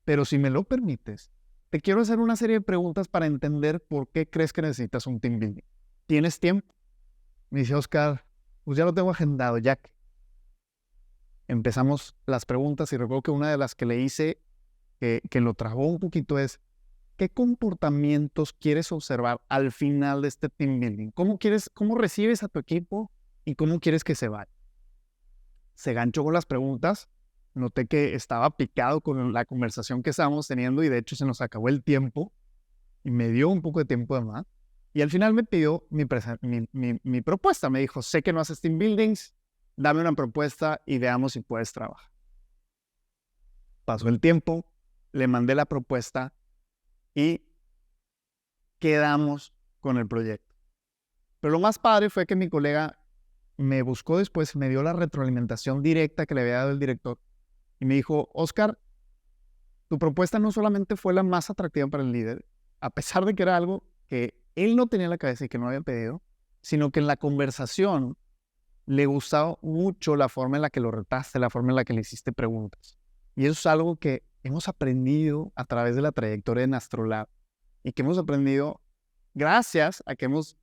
Speaker 1: Pero si me lo permites, te quiero hacer una serie de preguntas para entender por qué crees que necesitas un team building. ¿Tienes tiempo? Me dice, Oscar, pues ya lo tengo agendado, Jack. empezamos las preguntas y recuerdo que una de las que le hice que lo trabó un poquito es, ¿qué comportamientos quieres observar al final de este team building? ¿Cómo recibes a tu equipo y cómo quieres que se vaya? Se ganchó con las preguntas, noté que estaba picado con la conversación que estábamos teniendo y de hecho se nos acabó el tiempo y me dio un poco de tiempo de más. Y al final me pidió mi propuesta. Me dijo, sé que no haces team buildings, dame una propuesta y veamos si puedes trabajar. Pasó el tiempo, le mandé la propuesta y quedamos con el proyecto. Pero lo más padre fue que mi colega me buscó después, me dio la retroalimentación directa que le había dado el director y me dijo, Oscar, tu propuesta no solamente fue la más atractiva para el líder, a pesar de que era algo que él no tenía en la cabeza y que no había pedido, sino que en la conversación le gustaba mucho la forma en la que lo retaste, la forma en la que le hiciste preguntas. Y eso es algo que hemos aprendido a través de la trayectoria en Astrolab y que hemos aprendido gracias a que hemos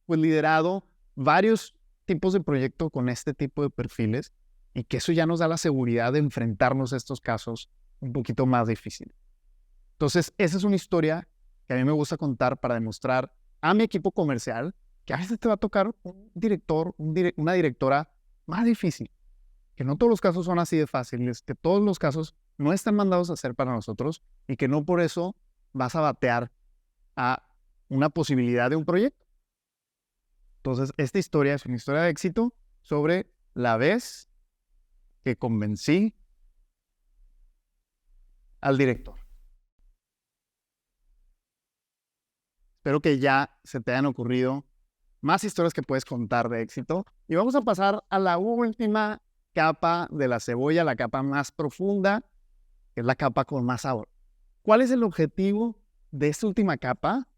Speaker 1: liderado varios tipos de proyectos con este tipo de perfiles y que eso ya nos da la seguridad de enfrentarnos a estos casos un poquito más difíciles. Entonces, esa es una historia que a mí me gusta contar para demostrar a mi equipo comercial que a veces te va a tocar un director, una directora más difícil, que no todos los casos son así de fáciles, que todos los casos no están mandados a hacer para nosotros y que no por eso vas a batear a una posibilidad de un proyecto. Entonces, esta historia es una historia de éxito sobre la vez que convencí al director. Espero que ya se te hayan ocurrido más historias que puedes contar de éxito. Y vamos a pasar a la última capa de la cebolla, la capa más profunda, que es la capa con más sabor. ¿Cuál es el objetivo de esta última capa?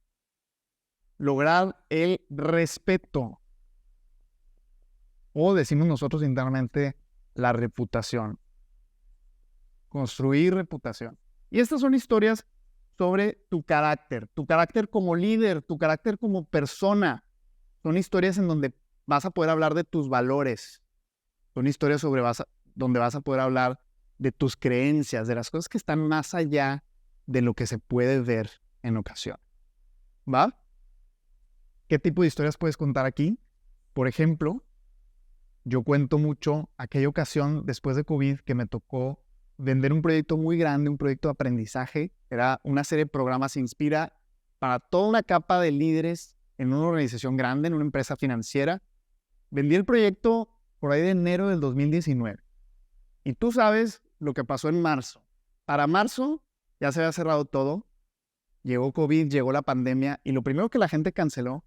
Speaker 1: Lograr el respeto. O decimos nosotros internamente, la reputación. Construir reputación. Y estas son historias sobre tu carácter como líder, tu carácter como persona. Son historias en donde vas a poder hablar de tus valores. Son historias donde vas a poder hablar de tus creencias, de las cosas que están más allá de lo que se puede ver en ocasión. ¿Va? ¿Qué tipo de historias puedes contar aquí? Por ejemplo, yo cuento mucho aquella ocasión después de COVID que me tocó vender un proyecto muy grande, un proyecto de aprendizaje. Era una serie de programas Inspira para toda una capa de líderes en una organización grande, en una empresa financiera. Vendí el proyecto por ahí de enero del 2019. Y tú sabes lo que pasó en marzo. Para marzo ya se había cerrado todo. Llegó COVID, llegó la pandemia y lo primero que la gente canceló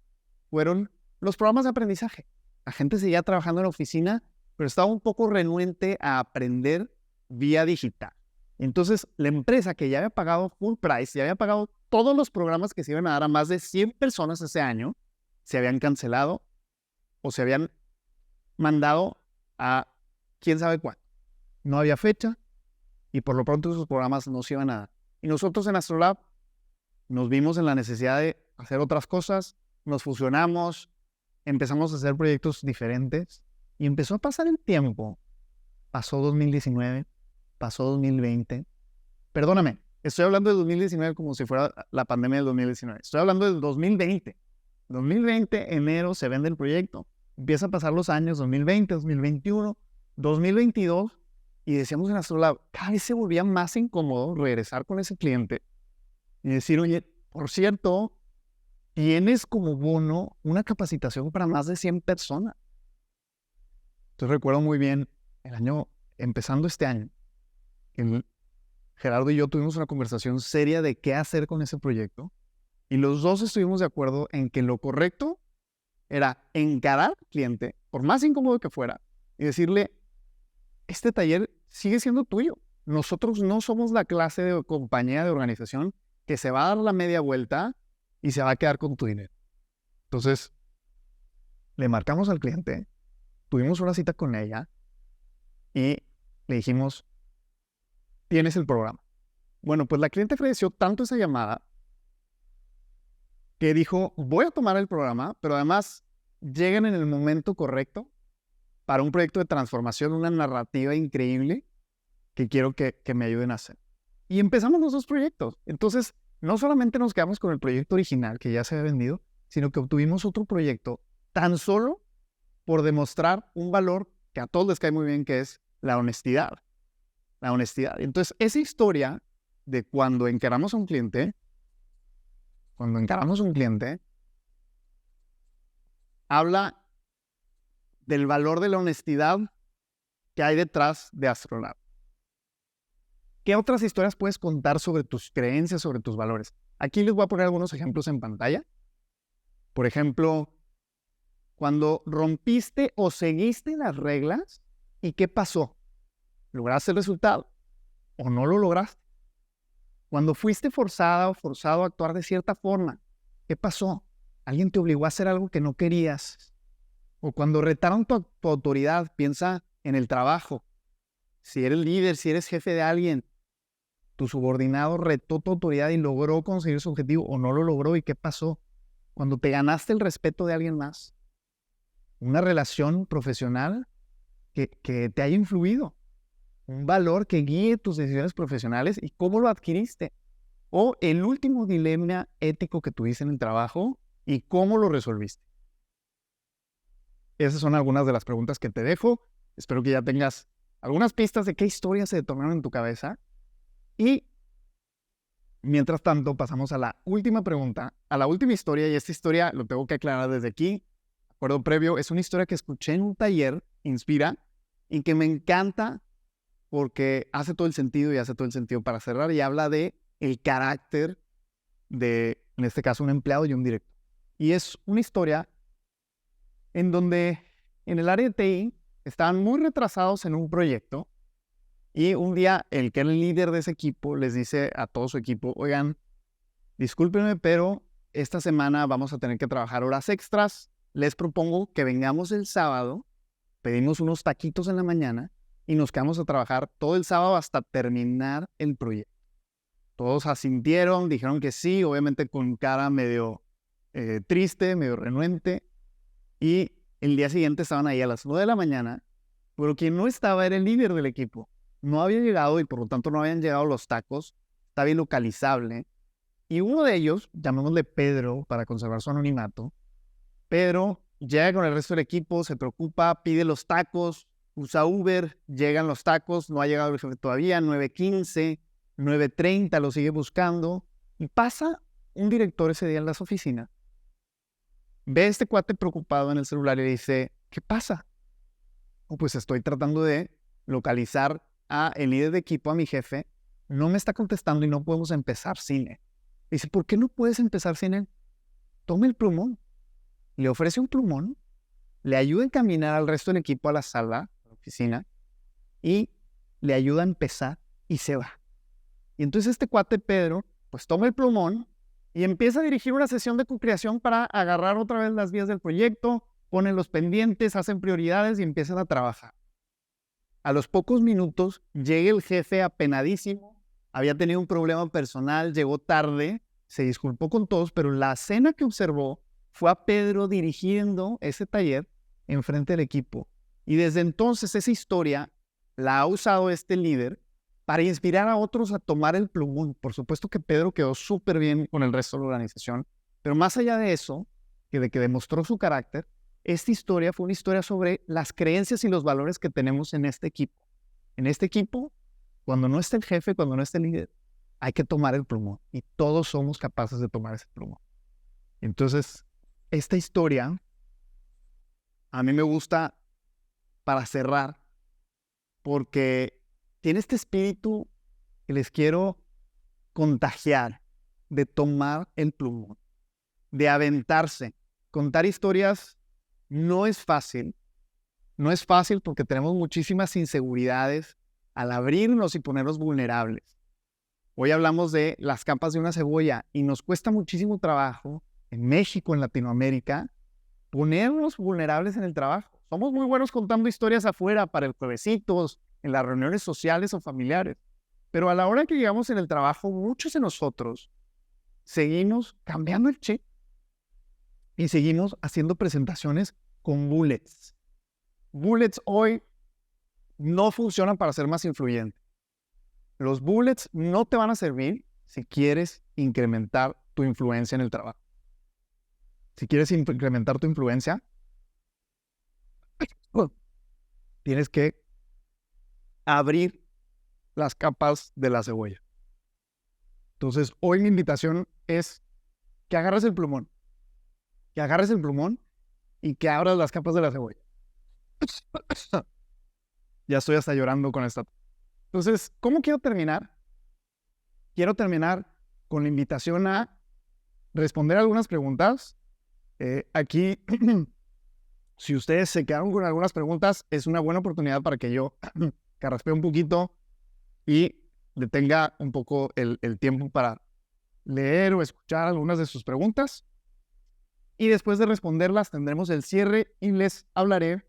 Speaker 1: fueron los programas de aprendizaje. La gente seguía trabajando en la oficina, pero estaba un poco renuente a aprender vía digital. Entonces, la empresa que ya había pagado full price, ya había pagado todos los programas que se iban a dar a más de 100 personas ese año, se habían cancelado o se habían mandado a quién sabe cuándo. No había fecha y por lo pronto esos programas no se iban a dar. Y nosotros en Astrolab nos vimos en la necesidad de hacer otras cosas, nos fusionamos, empezamos a hacer proyectos diferentes y empezó a pasar el tiempo. Pasó 2019, pasó 2020. Perdóname, estoy hablando de 2019 como si fuera la pandemia del 2019. Estoy hablando del 2020. 2020, enero, se vende el proyecto. Empieza a pasar los años 2020, 2021, 2022 y decíamos en Astrolab, cada vez se volvía más incómodo regresar con ese cliente y decir, oye, por cierto, tienes como bono una capacitación para más de 100 personas. Entonces recuerdo muy bien, empezando este año, Gerardo y yo tuvimos una conversación seria de qué hacer con ese proyecto y los dos estuvimos de acuerdo en que lo correcto era encarar al cliente, por más incómodo que fuera, y decirle, este taller sigue siendo tuyo. Nosotros no somos la clase de compañía de organización que se va a dar la media vuelta y se va a quedar con tu dinero. Entonces, le marcamos al cliente, tuvimos una cita con ella y le dijimos, tienes el programa. Bueno, pues la cliente agradeció tanto esa llamada que dijo, voy a tomar el programa, pero además llegan en el momento correcto para un proyecto de transformación, una narrativa increíble que quiero que me ayuden a hacer. Y empezamos los dos proyectos. Entonces, no solamente nos quedamos con el proyecto original que ya se había vendido, sino que obtuvimos otro proyecto tan solo por demostrar un valor que a todos les cae muy bien, que es la honestidad. La honestidad. Entonces, esa historia de cuando encaramos a un cliente, habla del valor de la honestidad que hay detrás de Astrolab. ¿Qué otras historias puedes contar sobre tus creencias, sobre tus valores? Aquí les voy a poner algunos ejemplos en pantalla. Por ejemplo, cuando rompiste o seguiste las reglas, ¿y qué pasó? ¿Lograste el resultado o no lo lograste? Cuando fuiste forzada o forzado a actuar de cierta forma, ¿qué pasó? ¿Alguien te obligó a hacer algo que no querías? O cuando retaron tu autoridad, piensa en el trabajo. Si eres líder, si eres jefe de alguien, tu subordinado retó tu autoridad y logró conseguir su objetivo o no lo logró, ¿y qué pasó? Cuando te ganaste el respeto de alguien más, una relación profesional que te haya influido, un valor que guíe tus decisiones profesionales y cómo lo adquiriste, o el último dilema ético que tuviste en el trabajo y cómo lo resolviste. Esas son algunas de las preguntas que te dejo. Espero que ya tengas algunas pistas de qué historias se detonaron en tu cabeza. Y mientras tanto, pasamos a la última pregunta, a la última historia, y esta historia lo tengo que aclarar desde aquí. Acuerdo previo, es una historia que escuché en un taller, Inspira, y que me encanta porque hace todo el sentido y hace todo el sentido para cerrar, y habla de el carácter de, en este caso, un empleado y un director. Y es una historia en donde en el área de TI estaban muy retrasados en un proyecto y un día el que era el líder de ese equipo les dice a todo su equipo, oigan, discúlpenme, pero esta semana vamos a tener que trabajar horas extras. Les propongo que vengamos el sábado, pedimos unos taquitos en la mañana y nos quedamos a trabajar todo el sábado hasta terminar el proyecto. Todos asintieron, dijeron que sí, obviamente con cara medio triste, medio renuente. Y el día siguiente estaban ahí a las 9 de la mañana, pero quien no estaba era el líder del equipo. No había llegado y por lo tanto no habían llegado los tacos, estaba ilocalizable. Y uno de ellos, llamémosle Pedro para conservar su anonimato, Pedro llega con el resto del equipo, se preocupa, pide los tacos, usa Uber, llegan los tacos, no ha llegado el jefe todavía, 9:15, 9:30, lo sigue buscando. Y pasa un director ese día en las oficinas. Ve a este cuate preocupado en el celular y le dice, ¿qué pasa? Pues estoy tratando de localizar a el líder de equipo, a mi jefe, no me está contestando y no podemos empezar sin él. Dice, ¿por qué no puedes empezar sin él? Tome el plumón. Le ofrece un plumón, le ayuda a encaminar al resto del equipo a la sala, a la oficina, y le ayuda a empezar y se va. Y entonces este cuate Pedro, pues toma el plumón y empieza a dirigir una sesión de co-creación para agarrar otra vez las vías del proyecto, pone los pendientes, hacen prioridades y empiezan a trabajar. A los pocos minutos llega el jefe apenadísimo, había tenido un problema personal, llegó tarde, se disculpó con todos, pero la escena que observó fue a Pedro dirigiendo ese taller enfrente del equipo. Y desde entonces esa historia la ha usado este líder para inspirar a otros a tomar el plumón. Por supuesto que Pedro quedó súper bien con el resto de la organización, pero más allá de eso, de que demostró su carácter, esta historia fue una historia sobre las creencias y los valores que tenemos en este equipo. En este equipo, cuando no está el jefe, cuando no está el líder, hay que tomar el plumón y todos somos capaces de tomar ese plumón. Entonces, esta historia a mí me gusta para cerrar porque tiene este espíritu que les quiero contagiar de tomar el plumón, de aventarse. Contar historias no es fácil. No es fácil porque tenemos muchísimas inseguridades al abrirnos y ponernos vulnerables. Hoy hablamos de las capas de una cebolla y nos cuesta muchísimo trabajo en México, en Latinoamérica, ponernos vulnerables en el trabajo. Somos muy buenos contando historias afuera para el juevesitos, en las reuniones sociales o familiares. Pero a la hora que llegamos en el trabajo, muchos de nosotros seguimos cambiando el chip y seguimos haciendo presentaciones con bullets. bullets hoy no funcionan para ser más influyente. Los bullets no te van a servir si quieres incrementar tu influencia en el trabajo. Si quieres incrementar tu influencia, tienes que abrir las capas de la cebolla. Entonces, hoy mi invitación es que agarres el plumón. Que agarres el plumón y que abras las capas de la cebolla. Ya estoy hasta llorando con esta. Entonces, ¿cómo quiero terminar? Quiero terminar con la invitación a responder algunas preguntas. Aquí, si ustedes se quedaron con algunas preguntas, es una buena oportunidad para que yo carraspee un poquito y detenga un poco el tiempo para leer o escuchar algunas de sus preguntas. Y después de responderlas, tendremos el cierre y les hablaré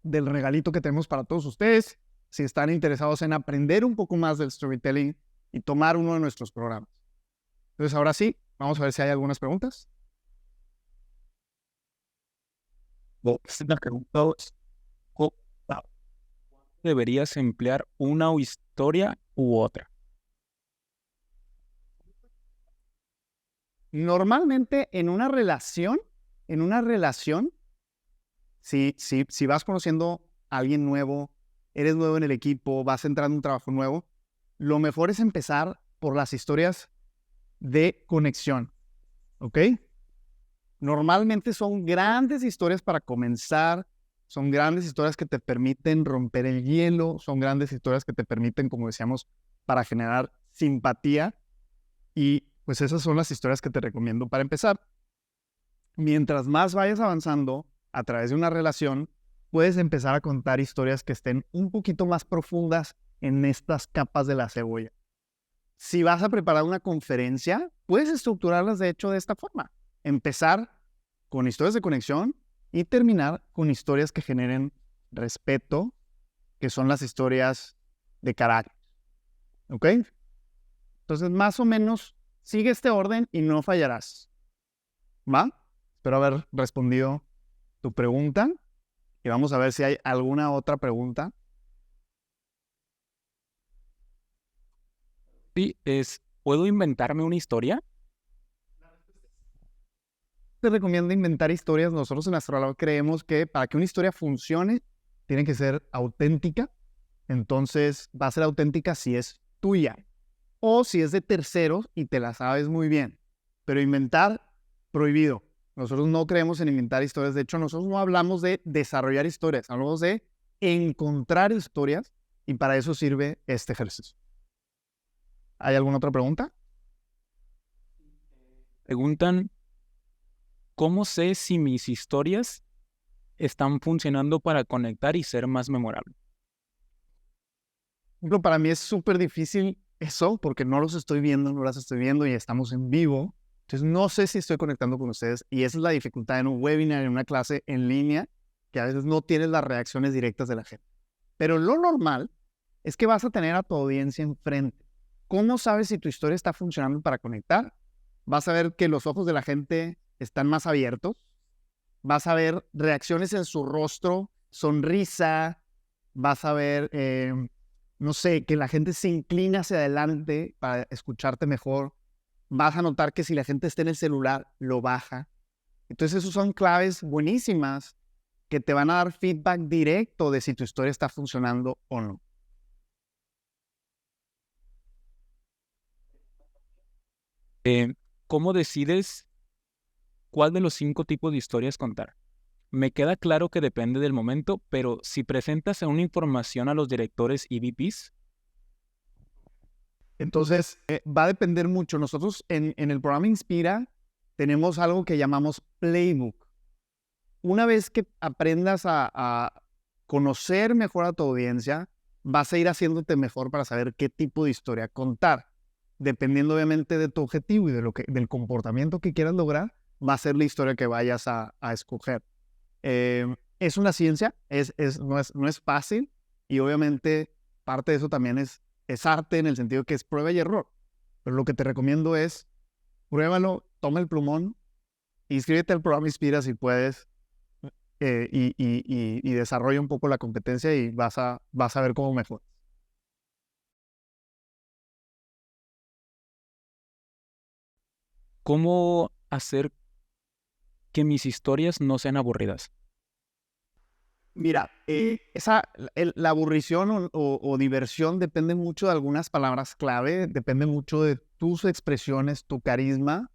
Speaker 1: del regalito que tenemos para todos ustedes, si están interesados en aprender un poco más del storytelling y tomar uno de nuestros programas. Entonces, ahora sí, vamos a ver si hay algunas preguntas.
Speaker 2: ¿Deberías emplear una historia u otra?
Speaker 1: Normalmente en una relación, si vas conociendo a alguien nuevo, eres nuevo en el equipo, vas entrando en un trabajo nuevo, lo mejor es empezar por las historias de conexión, ¿ok? Normalmente son grandes historias para comenzar, son grandes historias que te permiten romper el hielo, son grandes historias que te permiten, como decíamos, para generar simpatía. Y pues esas son las historias que te recomiendo para empezar. Mientras más vayas avanzando a través de una relación, puedes empezar a contar historias que estén un poquito más profundas en estas capas de la cebolla. Si vas a preparar una conferencia, puedes estructurarlas de hecho de esta forma. Empezar con historias de conexión y terminar con historias que generen respeto, que son las historias de carácter. ¿Ok? Entonces, más o menos, sigue este orden y no fallarás. ¿Va? Espero haber respondido tu pregunta y vamos a ver si hay alguna otra pregunta.
Speaker 2: Sí, ¿puedo inventarme una historia?
Speaker 1: Te recomiendo inventar historias. Nosotros en Astrolab creemos que para que una historia funcione, tiene que ser auténtica. Entonces, va a ser auténtica si es tuya o si es de terceros y te la sabes muy bien. Pero inventar, prohibido. Nosotros no creemos en inventar historias. De hecho, nosotros no hablamos de desarrollar historias, hablamos de encontrar historias y para eso sirve este ejercicio. ¿Hay alguna otra pregunta?
Speaker 2: Preguntan, ¿cómo sé si mis historias están funcionando para conectar y ser más memorable?
Speaker 1: Por ejemplo, para mí es súper difícil eso porque no los estoy viendo, no las estoy viendo y estamos en vivo. Entonces no sé si estoy conectando con ustedes y esa es la dificultad en un webinar, en una clase en línea, que a veces no tienes las reacciones directas de la gente. Pero lo normal es que vas a tener a tu audiencia enfrente. ¿Cómo sabes si tu historia está funcionando para conectar? Vas a ver que los ojos de la gente están más abiertos. Vas a ver reacciones en su rostro, sonrisa. Vas a ver, no sé, que la gente se inclina hacia adelante para escucharte mejor. Vas a notar que si la gente está en el celular, lo baja. Entonces, esos son claves buenísimas que te van a dar feedback directo de si tu historia está funcionando o no.
Speaker 2: ¿Cómo decides cuál de los 5 tipos de historias contar? Me queda claro que depende del momento, pero si presentas una información a los directores y VPs.
Speaker 1: Entonces, va a depender mucho. Nosotros en el programa Inspira tenemos algo que llamamos Playbook. Una vez que aprendas a conocer mejor a tu audiencia, vas a ir haciéndote mejor para saber qué tipo de historia contar. Dependiendo obviamente de tu objetivo y del comportamiento que quieras lograr, va a ser la historia que vayas a escoger. Es una ciencia, no es fácil y obviamente parte de eso también es arte en el sentido que es prueba y error. Pero lo que te recomiendo es pruébalo, toma el plumón, inscríbete al programa Inspira si puedes, y desarrolla un poco la competencia y vas a ver cómo mejor.
Speaker 2: ¿Cómo hacer que mis historias no sean aburridas?
Speaker 1: Mira, la aburrición o diversión depende mucho de algunas palabras clave, depende mucho de tus expresiones, tu carisma,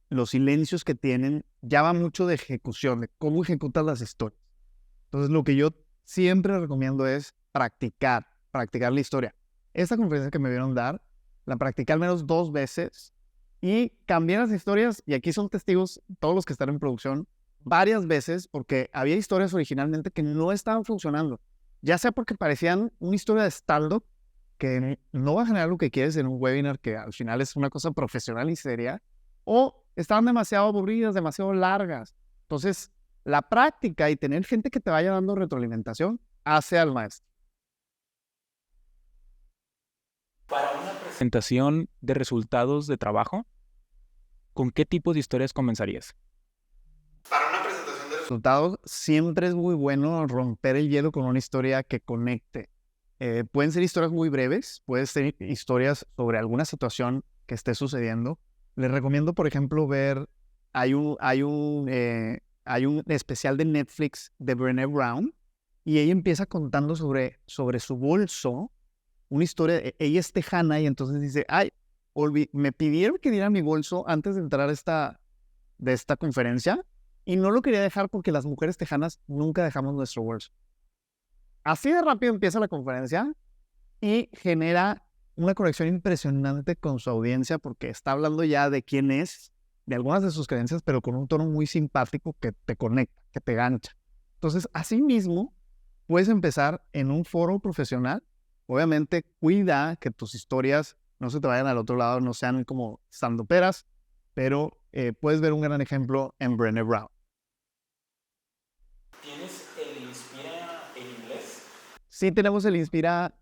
Speaker 1: los silencios que tienen, ya va mucho de ejecución, de cómo ejecutas las historias. Entonces, lo que yo siempre recomiendo es practicar la historia. Esta conferencia que me vieron dar, la practiqué al menos 2 veces y cambié las historias, y aquí son testigos todos los que están en producción, varias veces, porque había historias originalmente que no estaban funcionando, ya sea porque parecían una historia de stand-up que no va a generar lo que quieres en un webinar, que al final es una cosa profesional y seria, o estaban demasiado aburridas, demasiado largas. Entonces, la práctica y tener gente que te vaya dando retroalimentación hace al maestro.
Speaker 2: Para una presentación de resultados de trabajo, ¿con qué tipo de historias comenzarías?
Speaker 1: Para una presentación de resultados, siempre es muy bueno romper el hielo con una historia que conecte. Pueden ser historias muy breves, pueden ser historias sobre alguna situación que esté sucediendo. Les recomiendo, por ejemplo, ver, hay un especial de Netflix de Brené Brown, y ella empieza contando sobre su bolso, una historia. Ella es tejana y entonces dice, ay, me pidieron que diera mi bolso antes de entrar de esta conferencia, y no lo quería dejar porque las mujeres tejanas nunca dejamos nuestro bolso. Así de rápido empieza la conferencia y genera una conexión impresionante con su audiencia, porque está hablando ya de quién es, de algunas de sus creencias, pero con un tono muy simpático que te conecta, que te gancha. Entonces, así mismo, puedes empezar en un foro profesional. Obviamente, cuida que tus historias no se te vayan al otro lado, no sean como standuperas, pero puedes ver un gran ejemplo en Brené Brown.
Speaker 2: ¿Tienes el Inspira en inglés?
Speaker 1: Sí tenemos el Inspira,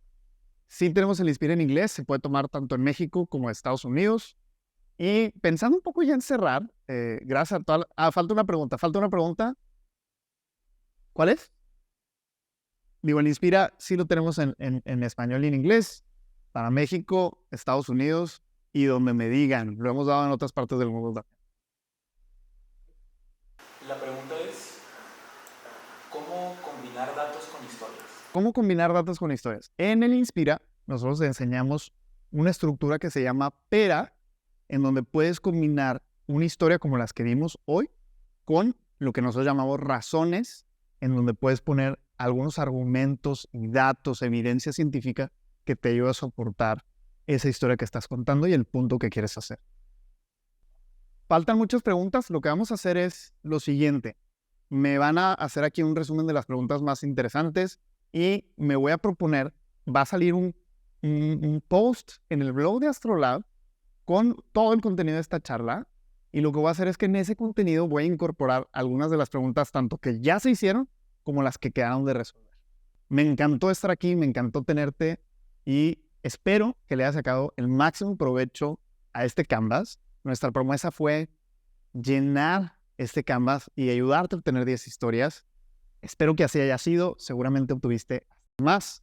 Speaker 1: en inglés, se puede tomar tanto en México como en Estados Unidos. Y pensando un poco ya en cerrar, gracias a toda falta una pregunta. ¿Cuál es? Digo, el Inspira sí lo tenemos en español y en inglés, para México, Estados Unidos y donde me digan. Lo hemos dado en otras partes del mundo.
Speaker 2: La pregunta es, ¿cómo combinar datos con historias?
Speaker 1: ¿Cómo combinar datos con historias? En el Inspira, nosotros enseñamos una estructura que se llama PERA, en donde puedes combinar una historia como las que vimos hoy con lo que nosotros llamamos razones, en donde puedes poner algunos argumentos y datos, evidencia científica que te ayuda a soportar esa historia que estás contando y el punto que quieres hacer. Faltan muchas preguntas. Lo que vamos a hacer es lo siguiente. Me van a hacer aquí un resumen de las preguntas más interesantes y me voy a proponer, va a salir un post en el blog de Astrolab con todo el contenido de esta charla, y lo que voy a hacer es que en ese contenido voy a incorporar algunas de las preguntas tanto que ya se hicieron como las que quedaron de resolver. Me encantó estar aquí, me encantó tenerte y espero que le hayas sacado el máximo provecho a este Canvas. Nuestra promesa fue llenar este Canvas y ayudarte a obtener 10 historias. Espero que así haya sido. Seguramente obtuviste más.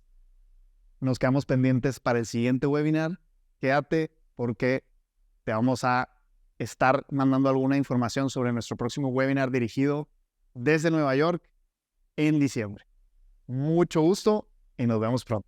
Speaker 1: Nos quedamos pendientes para el siguiente webinar. Quédate porque te vamos a estar mandando alguna información sobre nuestro próximo webinar dirigido desde Nueva York en diciembre. Mucho gusto y nos vemos pronto.